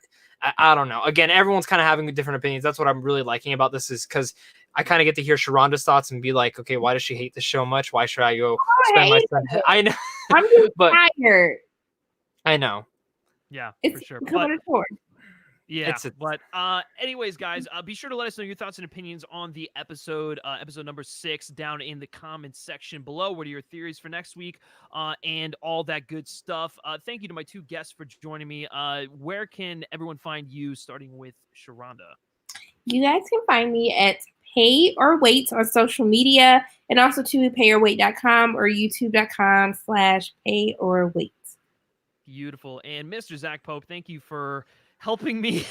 I don't know. Again, everyone's kind of having different opinions. That's what I'm really liking about this, is because I kind of get to hear Sharronda's thoughts and be like, okay, why does she hate this show much? Why should I go spend my time? I know. I'm just tired. I know. Yeah, it's for sure. But anyways, guys, be sure to let us know your thoughts and opinions on the episode number 6 down in the comments section below. What are your theories for next week? And all that good stuff. Thank you to my two guests for joining me. Where can everyone find you, starting with Sharronda? You guys can find me at Pay or Wait on social media, and also to payorwait.com or youtube.com/payorwait. Beautiful. And Mr. Zach Pope, thank you for helping me.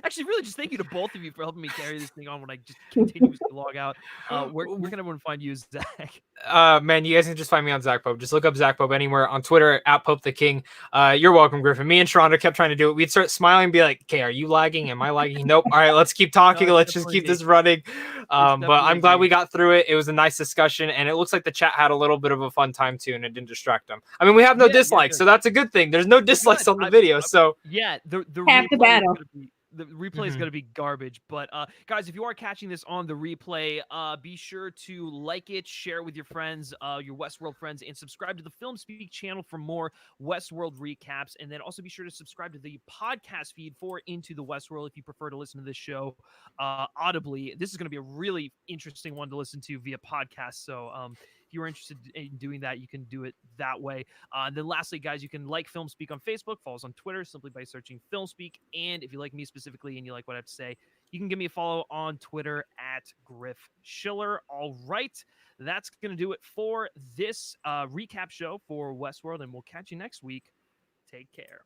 Actually, really just thank you to both of you for helping me carry this thing on when I just continuously log out. Where can everyone find you, Zach? Man, you guys can just find me on Zach Pope. Just look up Zach Pope anywhere on Twitter at Pope the King. You're welcome, Griffin. Me and Sharronda kept trying to do it. We'd start smiling and be like, okay, are you lagging? Am I lagging? Nope. All right, let's keep talking. No, let's just keep this running. But I'm glad we got through it. It was a nice discussion, and it looks like the chat had a little bit of a fun time too, and it didn't distract them. I mean, we have no dislikes, so that's a good thing. There's no dislikes on the video, so yeah, the half the battle. The replay is going to be garbage, but guys, if you are catching this on the replay, be sure to like it, share it with your friends, your Westworld friends, and subscribe to the Film Speak channel for more Westworld recaps. And then also be sure to subscribe to the podcast feed for Into the Westworld if you prefer to listen to this show audibly. This is going to be a really interesting one to listen to via podcast. So if you're interested in doing that, you can do it that way. And then lastly, guys, you can like Film Speak on Facebook, follow us on Twitter simply by searching Film Speak. And if you like me specifically and you like what I have to say, you can give me a follow on Twitter at Griff Schiller. All right, that's going to do it for this recap show for Westworld, and we'll catch you next week. Take care.